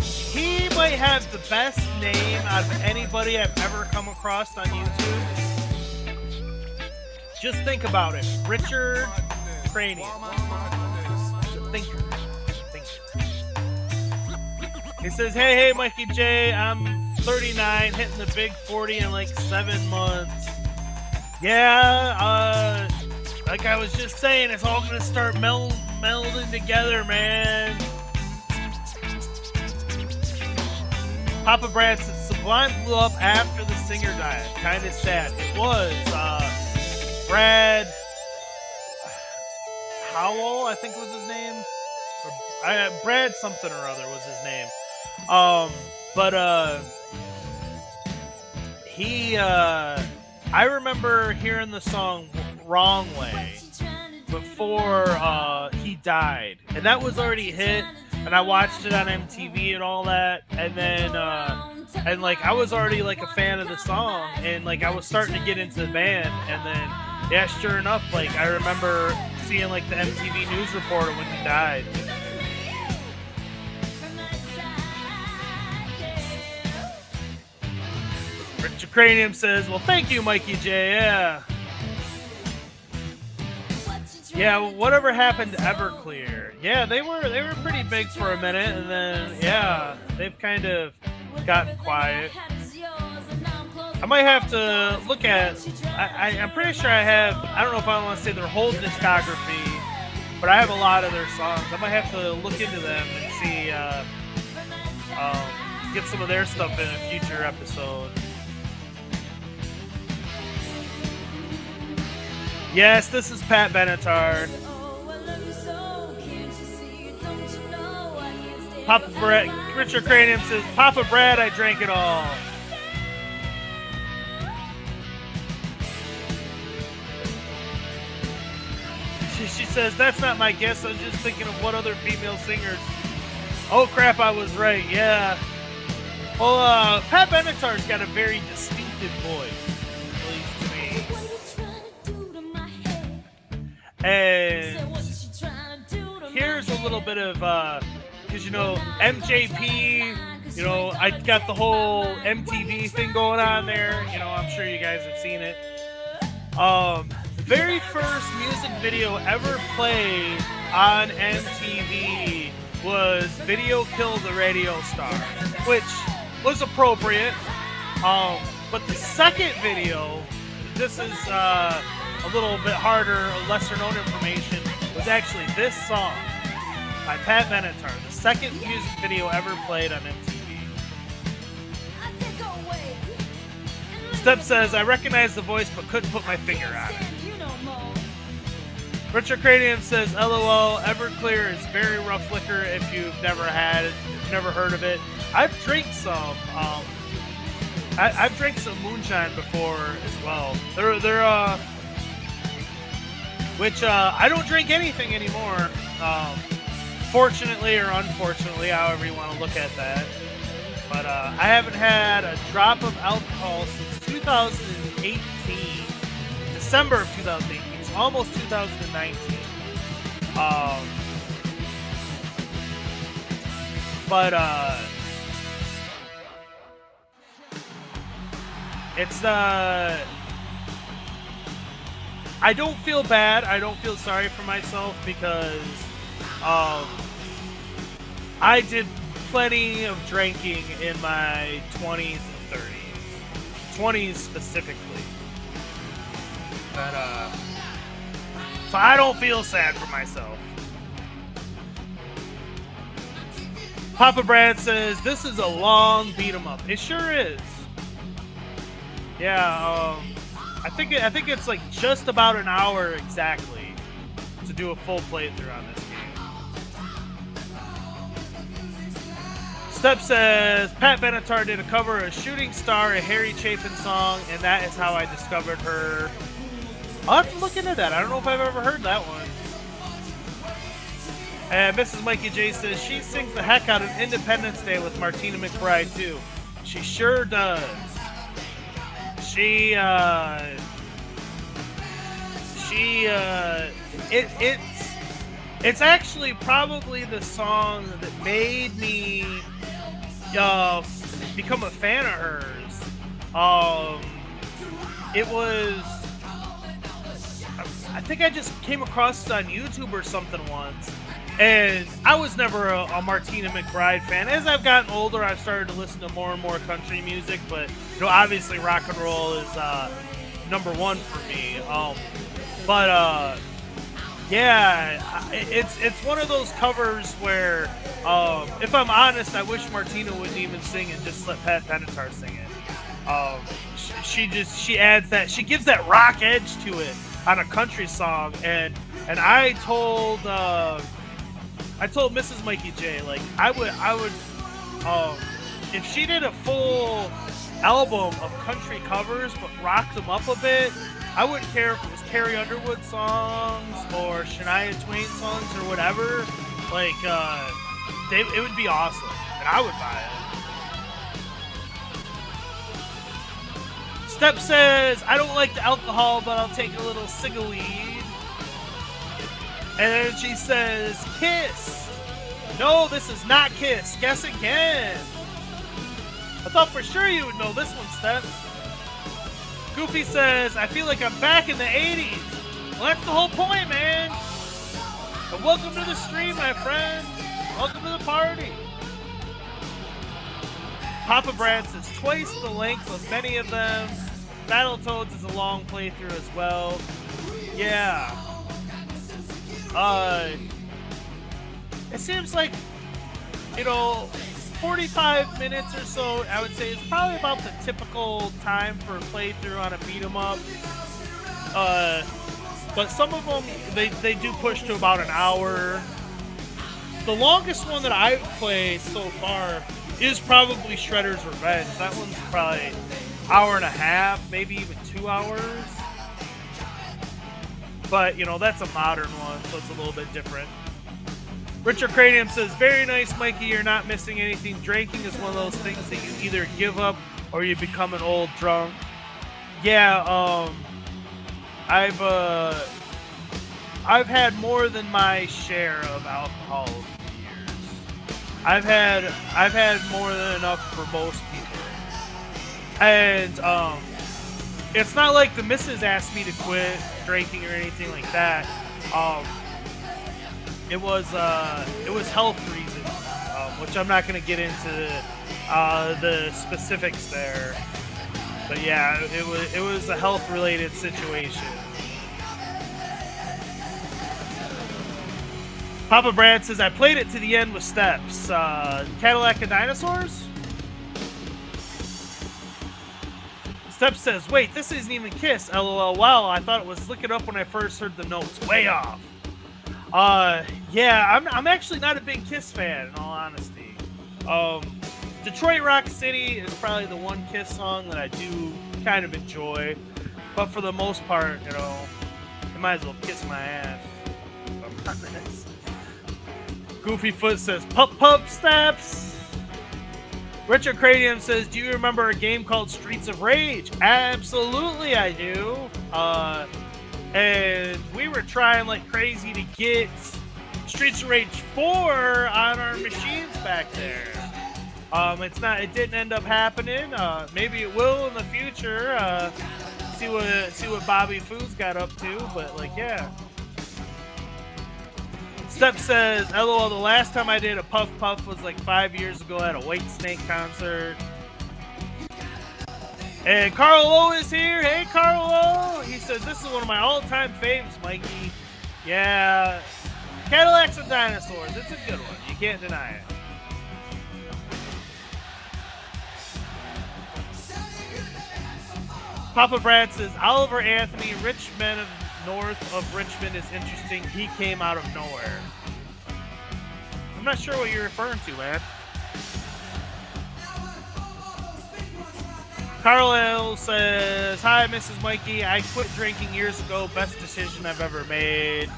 He might have the best name out of anybody I've ever come across on YouTube. Just think about it. Richard Cranium. He's a thinker. He says, hey, Mikey J, I'm 39, hitting the big 40 in like 7 months. Yeah, like I was just saying, it's all gonna start melding together, man. Papa Brad said Sublime blew up after the singer died. Kind of sad. It was Brad Howell, I think was his name. Or, Brad something or other was his name. I remember hearing the song Wrong Way before he died. And that was already hit. And I watched it on MTV and all that. And then, and like, I was already like a fan of the song. And like, I was starting to get into the band. And then, yeah, sure enough, like, I remember seeing like the MTV news reporter when he died. Richard Cranium says, well, thank you, Mikey J. Yeah, whatever happened to Everclear? Yeah, they were pretty big for a minute, and then, yeah, they've kind of gotten quiet. I might have to look at, I'm pretty sure I have, I don't know if I want to say their whole discography, but I have a lot of their songs. I might have to look into them and see, get some of their stuff in a future episode. Yes, this is Pat Benatar. Papa Brad, Richard Cranium says, Papa Brad, I drank it all. She says, that's not my guess. I was just thinking of what other female singers. Oh, crap, I was right. Yeah. Well, Pat Benatar's got a very distinctive voice. And here's a little bit of, because, you know, MJP, you know, I got the whole MTV thing going on there. You know, I'm sure you guys have seen it. The very first music video ever played on MTV was Video Killed the Radio Star, which was appropriate. But the second video, this is, a little bit harder, lesser known information, was actually this song by Pat Benatar, the second music video ever played on MTV. Step says, I recognize the voice but couldn't put my finger on it. Richard Cranium says, LOL, Everclear is very rough liquor if you've never had it, never heard of it. I've drank some, I've drank some moonshine before as well. They're which I don't drink anything anymore, fortunately or unfortunately, however you want to look at that. But I haven't had a drop of alcohol since 2018, December of 2018, so almost 2019. It's I don't feel bad. I don't feel sorry for myself because I did plenty of drinking in my 20s and 30s. 20s specifically. But So I don't feel sad for myself. Papa Brad says, this is a long beat 'em up. It sure is. Yeah, I think it's like just about an hour exactly to do a full playthrough on this game. Step says, Pat Benatar did a cover of Shooting Star, a Harry Chapin song, and that is how I discovered her. I'll have to look into that. I don't know if I've ever heard that one. And Mrs. Mikey J says, she sings the heck out of Independence Day with Martina McBride, too. She sure does. It's actually probably the song that made me become a fan of hers. It was, I think I just came across it on YouTube or something once, and I was never a Martina McBride fan. As I've gotten older, I've started to listen to more and more country music, but you know, obviously rock and roll is number one for me. Yeah, it's one of those covers where, if I'm honest, I wish Martina wouldn't even sing and just let Pat Benatar sing it. She adds that, she gives that rock edge to it on a country song, and I told Mrs. Mikey J, like, I would if she did a full album of country covers but rocked them up a bit, I wouldn't care if it was Carrie Underwood songs or Shania Twain songs or whatever. Like, it would be awesome, and I would buy it. Step says, I don't like the alcohol, but I'll take a little cig of weed. And then she says, Kiss. No, this is not Kiss. Guess again. I thought for sure you would know this one, Steps. Goofy says, I feel like I'm back in the 80s. Well, that's the whole point, man. And welcome to the stream, my friend. Welcome to the party. Papa Brad says, twice the length of many of them. Battletoads is a long playthrough as well. Yeah. It seems like, 45 minutes or so, I would say, is probably about the typical time for a playthrough on a beat 'em up. But some of them, they do push to about an hour. The longest one that I've played so far is probably Shredder's Revenge. That one's probably an hour and a half, maybe even 2 hours. But, that's a modern one, so it's a little bit different. Richard Cranium says, very nice, Mikey. You're not missing anything. Drinking is one of those things that you either give up or you become an old drunk. Yeah, I've had more than my share of alcohol over the years. I've had more than enough for most people. And it's not like the missus asked me to quit drinking or anything like that. It was health reasons, which I'm not going to get into the specifics there. But yeah, it was a health related situation. Papa Brad says, I played it to the end with Steps. Cadillac and Dinosaurs? Steps says, wait, this isn't even Kiss. LOL. Wow, I thought it was Lick It Up when I first heard the notes. Way off. Yeah, I'm actually not a big Kiss fan, in all honesty. Detroit Rock City is probably the one Kiss song that I do kind of enjoy. But for the most part, you might as well kiss my ass. If I'm honest. Goofy Foot says, pup Steps. Richard Cranium says, do you remember a game called Streets of Rage? Absolutely I do. And we were trying like crazy to get Streets of Rage 4 on our machines back there. It didn't end up happening. Maybe it will in the future. See what Bobby Foo's got up to, but yeah. Step says, LOL, the last time I did a Puff Puff was like 5 years ago at a Whitesnake concert. And Carl O is here. Hey, Carl O. He says, this is one of my all-time faves, Mikey. Yeah, Cadillacs and Dinosaurs. It's a good one. You can't deny it. Papa Brad says, Oliver Anthony, rich men of north of Richmond is interesting. He came out of nowhere. I'm not sure what you're referring to, man. Carlisle says, hi, Mrs. Mikey. I quit drinking years ago. Best decision I've ever made.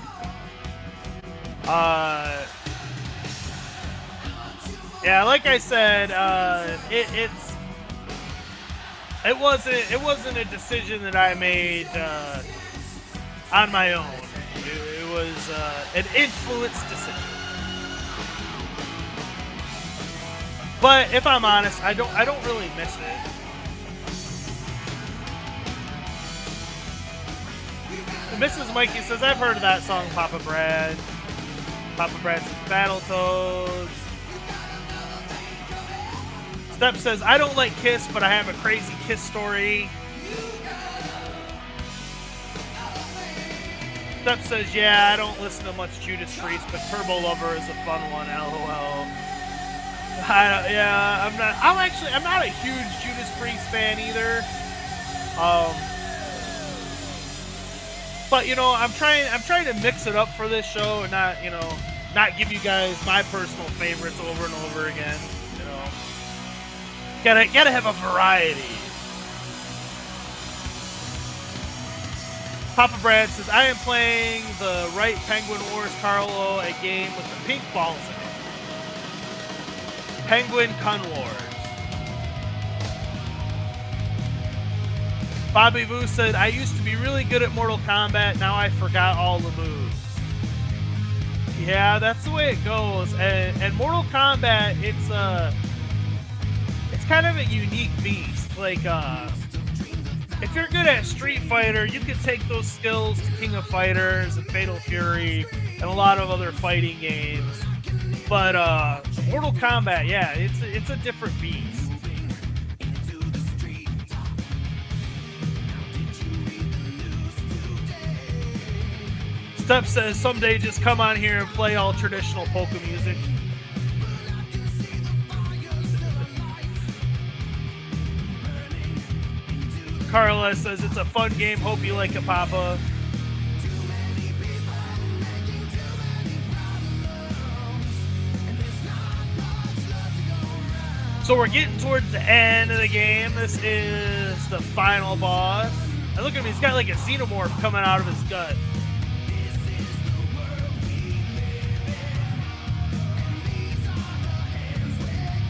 Yeah, like I said, it wasn't a decision that I made on my own. It was an influenced decision. But if I'm honest, I don't really miss it. Mrs. Mikey says, I've heard of that song, Papa Brad. Papa Brad says, Battletoads. Step says, I don't like Kiss, but I have a crazy Kiss story. Step says, yeah, I don't listen to much Judas Priest, but Turbo Lover is a fun one, LOL. I'm not a huge Judas Priest fan either. But you know, I'm trying to mix it up for this show and not give you guys my personal favorites over and over again. You know, gotta have a variety. Papa Brad says, I am playing the right Penguin Wars Carlo, a game with the pink balls in it. Penguin Kun Wars. Bobby Vu said, I used to be really good at Mortal Kombat, now I forgot all the moves. Yeah, that's the way it goes. And Mortal Kombat, it's kind of a unique beast. Like, if you're good at Street Fighter, you can take those skills to King of Fighters and Fatal Fury and a lot of other fighting games. But Mortal Kombat, yeah, it's a different beast. Step says, someday just come on here and play all traditional polka music. Carla says, it's a fun game. Hope you like it, Papa. So we're getting towards the end of the game. This is the final boss. And look at him, he's got like a xenomorph coming out of his gut.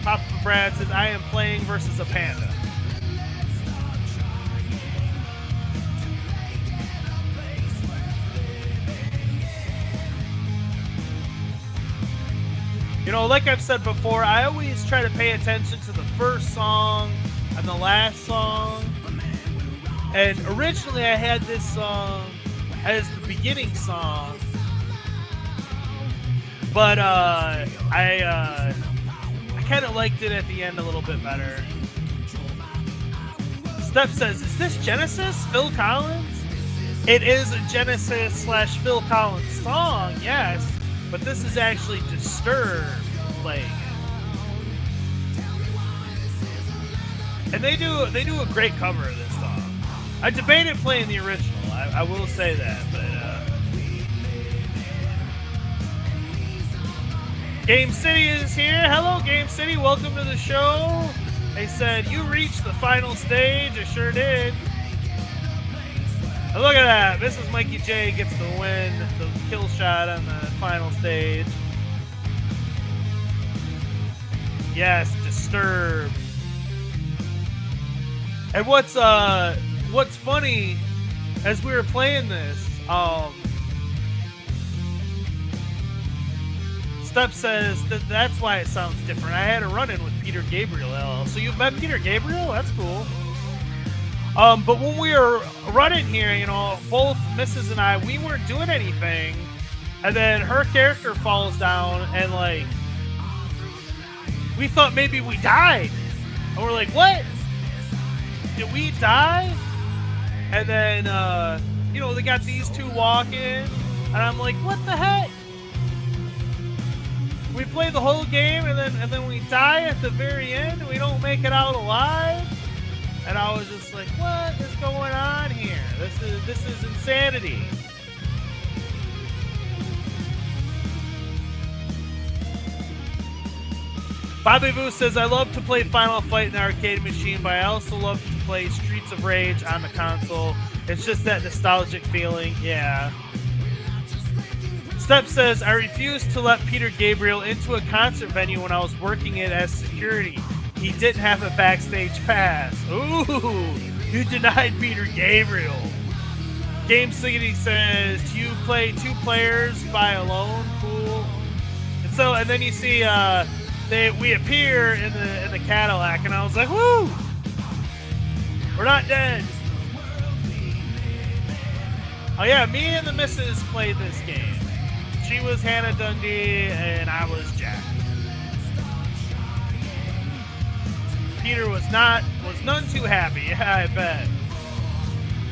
Papa Brad says, I am playing versus a panda. You know, like I've said before, I always try to pay attention to the first song and the last song. And originally I had this song as the beginning song. But I kind of liked it at the end a little bit better. Step says, is this Genesis? Phil Collins? It is a Genesis / Phil Collins song, yes. But this is actually Disturbed playing it. And they do a great cover of this song. I debated playing the original, I will say that, but Game City is here. Hello, Game City. Welcome to the show. They said, you reached the final stage. I sure did. And look at that. Mrs. Mikey J gets the win, the kill shot on the final stage. Yes, Disturbed. And what's funny, as we were playing this, Step says that's why it sounds different. I had a run-in with Peter Gabriel, LL. So you've met Peter Gabriel? That's cool. But when we were running here, you know, both Mrs. and I, we weren't doing anything. And then her character falls down and, like, we thought maybe we died. And we're like, what? Did we die? And then, you know, they got these two walking. And I'm like, what the heck? We play the whole game and then we die at the very end. We don't make it out alive. And I was just like, what is going on here? This is insanity. Bobby Boo says, I love to play Final Fight in the arcade machine, but I also love to play Streets of Rage on the console. It's just that nostalgic feeling. Yeah. Step says, I refused to let Peter Gabriel into a concert venue when I was working it as security. He didn't have a backstage pass. Ooh, you denied Peter Gabriel. Game City says, do you play 2 players by alone? Cool. And then you see we appear in the Cadillac, and I was like, woo! We're not dead. Oh yeah, me and the missus played this game. She was Hannah Dundee, and I was Jack. Peter was none too happy. Yeah, I bet.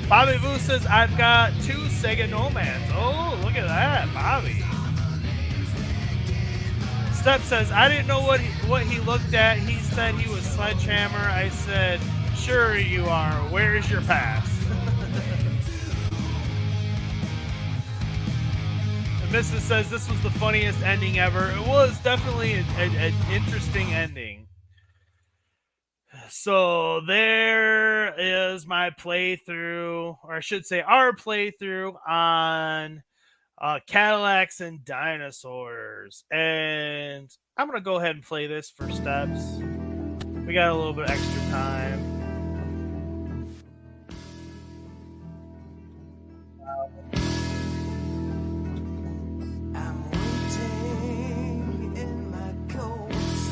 Bobby Vu says, I've got 2 Sega Nomads. Oh, look at that, Bobby. Step says, I didn't know what he looked at. He said he was Sledgehammer. I said, sure you are. Where is your pass? And Mrs. says, this was the funniest ending ever. It was definitely an interesting ending. So there is my playthrough, or I should say our playthrough on Cadillacs and Dinosaurs. And I'm going to go ahead and play this for Steps. We got a little bit extra time.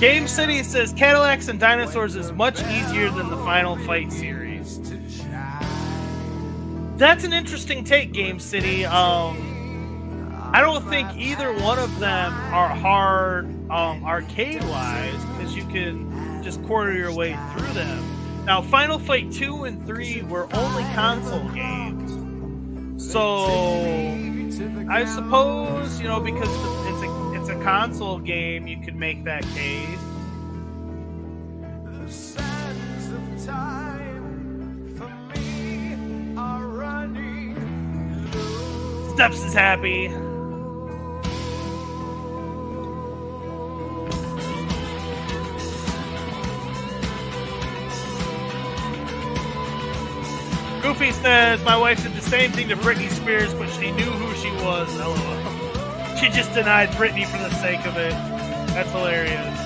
Game City says Cadillacs and Dinosaurs is much easier than the Final Fight series. That's an interesting take, Game City. I don't think either one of them are hard arcade-wise, because you can just quarter your way through them. Now, Final Fight 2 and 3 were only console games. So, I suppose, because it's a console game, you could make that case. The sands of time for me are running low. Steps is happy. Goofy says, my wife did the same thing to Britney Spears, but she knew who she was. LOL. She just denied Britney for the sake of it. That's hilarious.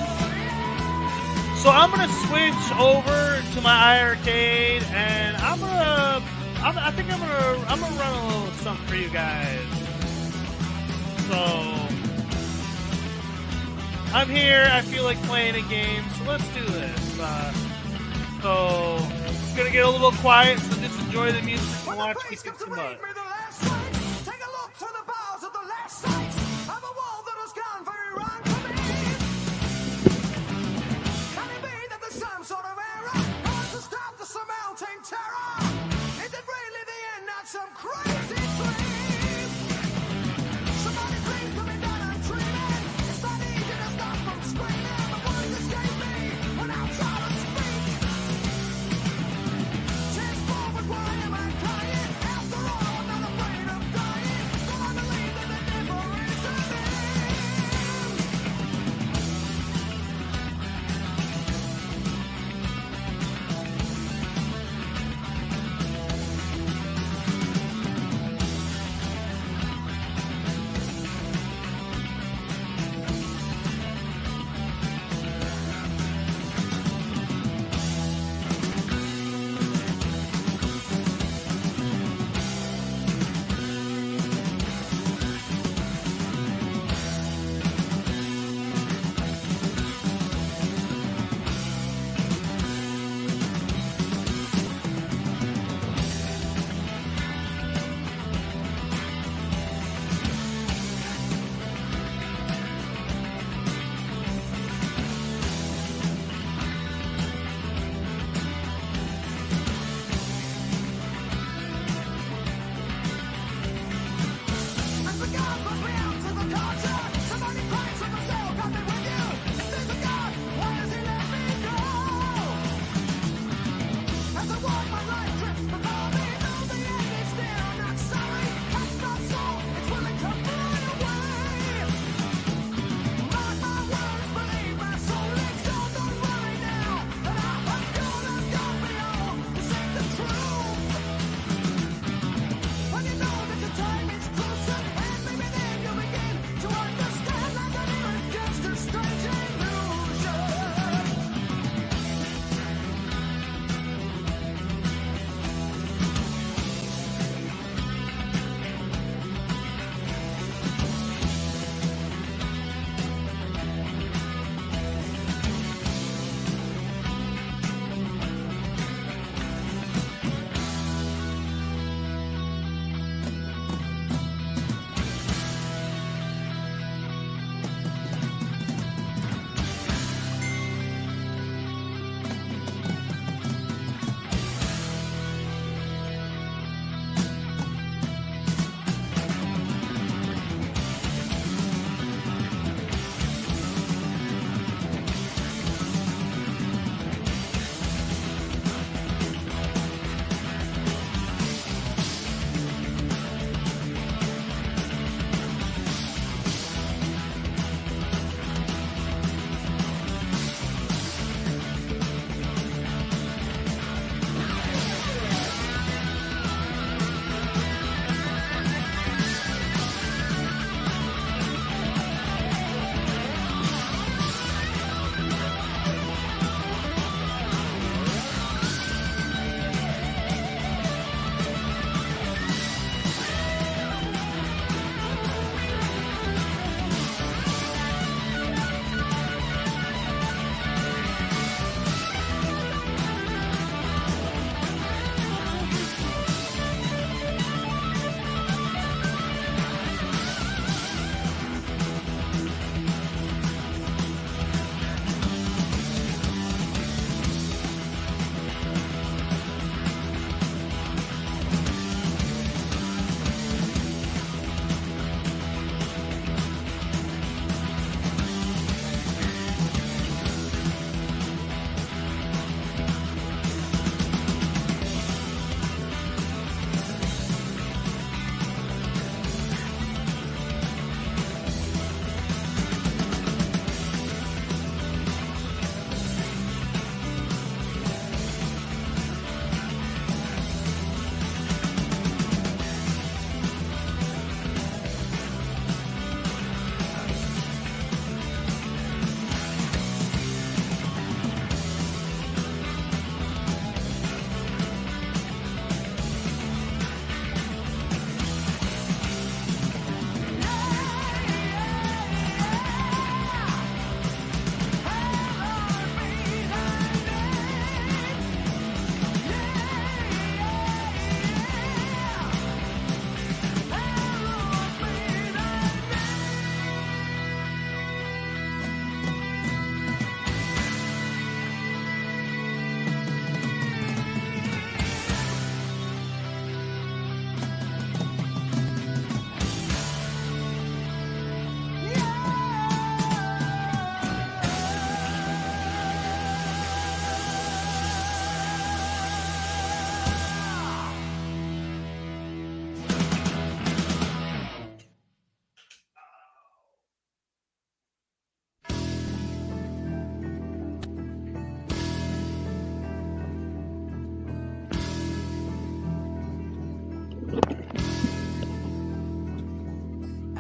So I'm gonna switch over to my iiRcade, and I'm gonna run a little something for you guys. So I'm here. I feel like playing a game, so let's do this. So it's gonna get a little quiet, so just enjoy the music and watch me kick some butt. Some crazy dream. Somebody please put me down, I'm dreaming. It's not easy to stop from screaming. The words escape me when I'm trying to speak. Change forward, why am I crying? After all, I'm not afraid of dying. Don't I believe that the devil is a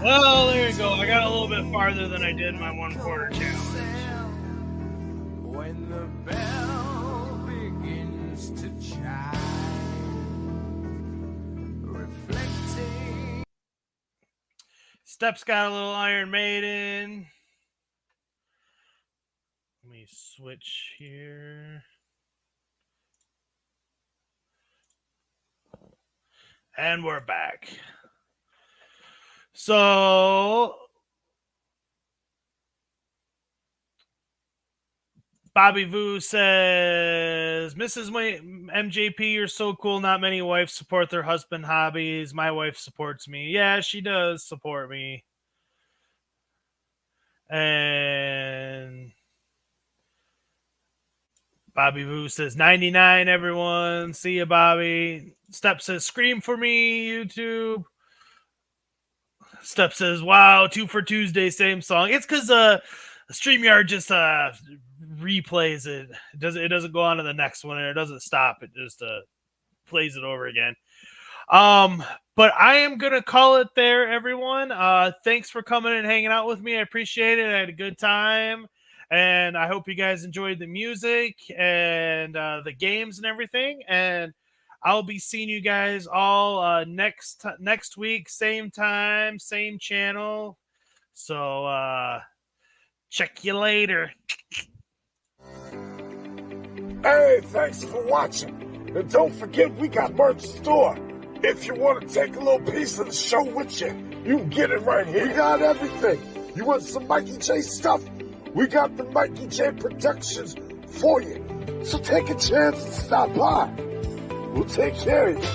Well, there you go. I got a little bit farther than I did my 1/4 challenge. When the bell begins to chime, reflecting. Steps got a little Iron Maiden. Let me switch here. And we're back. So, Bobby Vu says, Mrs. MJP, you're so cool. Not many wives support their husband hobbies. My wife supports me. Yeah, she does support me. And Bobby Vu says, 99, everyone. See ya, Bobby. Step says, scream for me, YouTube. Step says, wow, 2 for Tuesday, same song. It's because StreamYard just replays it. It doesn't go on to the next one, and it doesn't stop. It just plays it over again. But I am gonna call it there, everyone. Thanks for coming and hanging out with me. I appreciate it. I had a good time, and I hope you guys enjoyed the music and the games and everything. And I'll be seeing you guys all next week, same time, same channel. So check you later. Hey, thanks for watching. And don't forget, we got merch store. If you want to take a little piece of the show with you, you can get it right here. We got everything. You want some Mikey J stuff? We got the Mikey J Productions for you. So take a chance and stop by. We'll take care of you.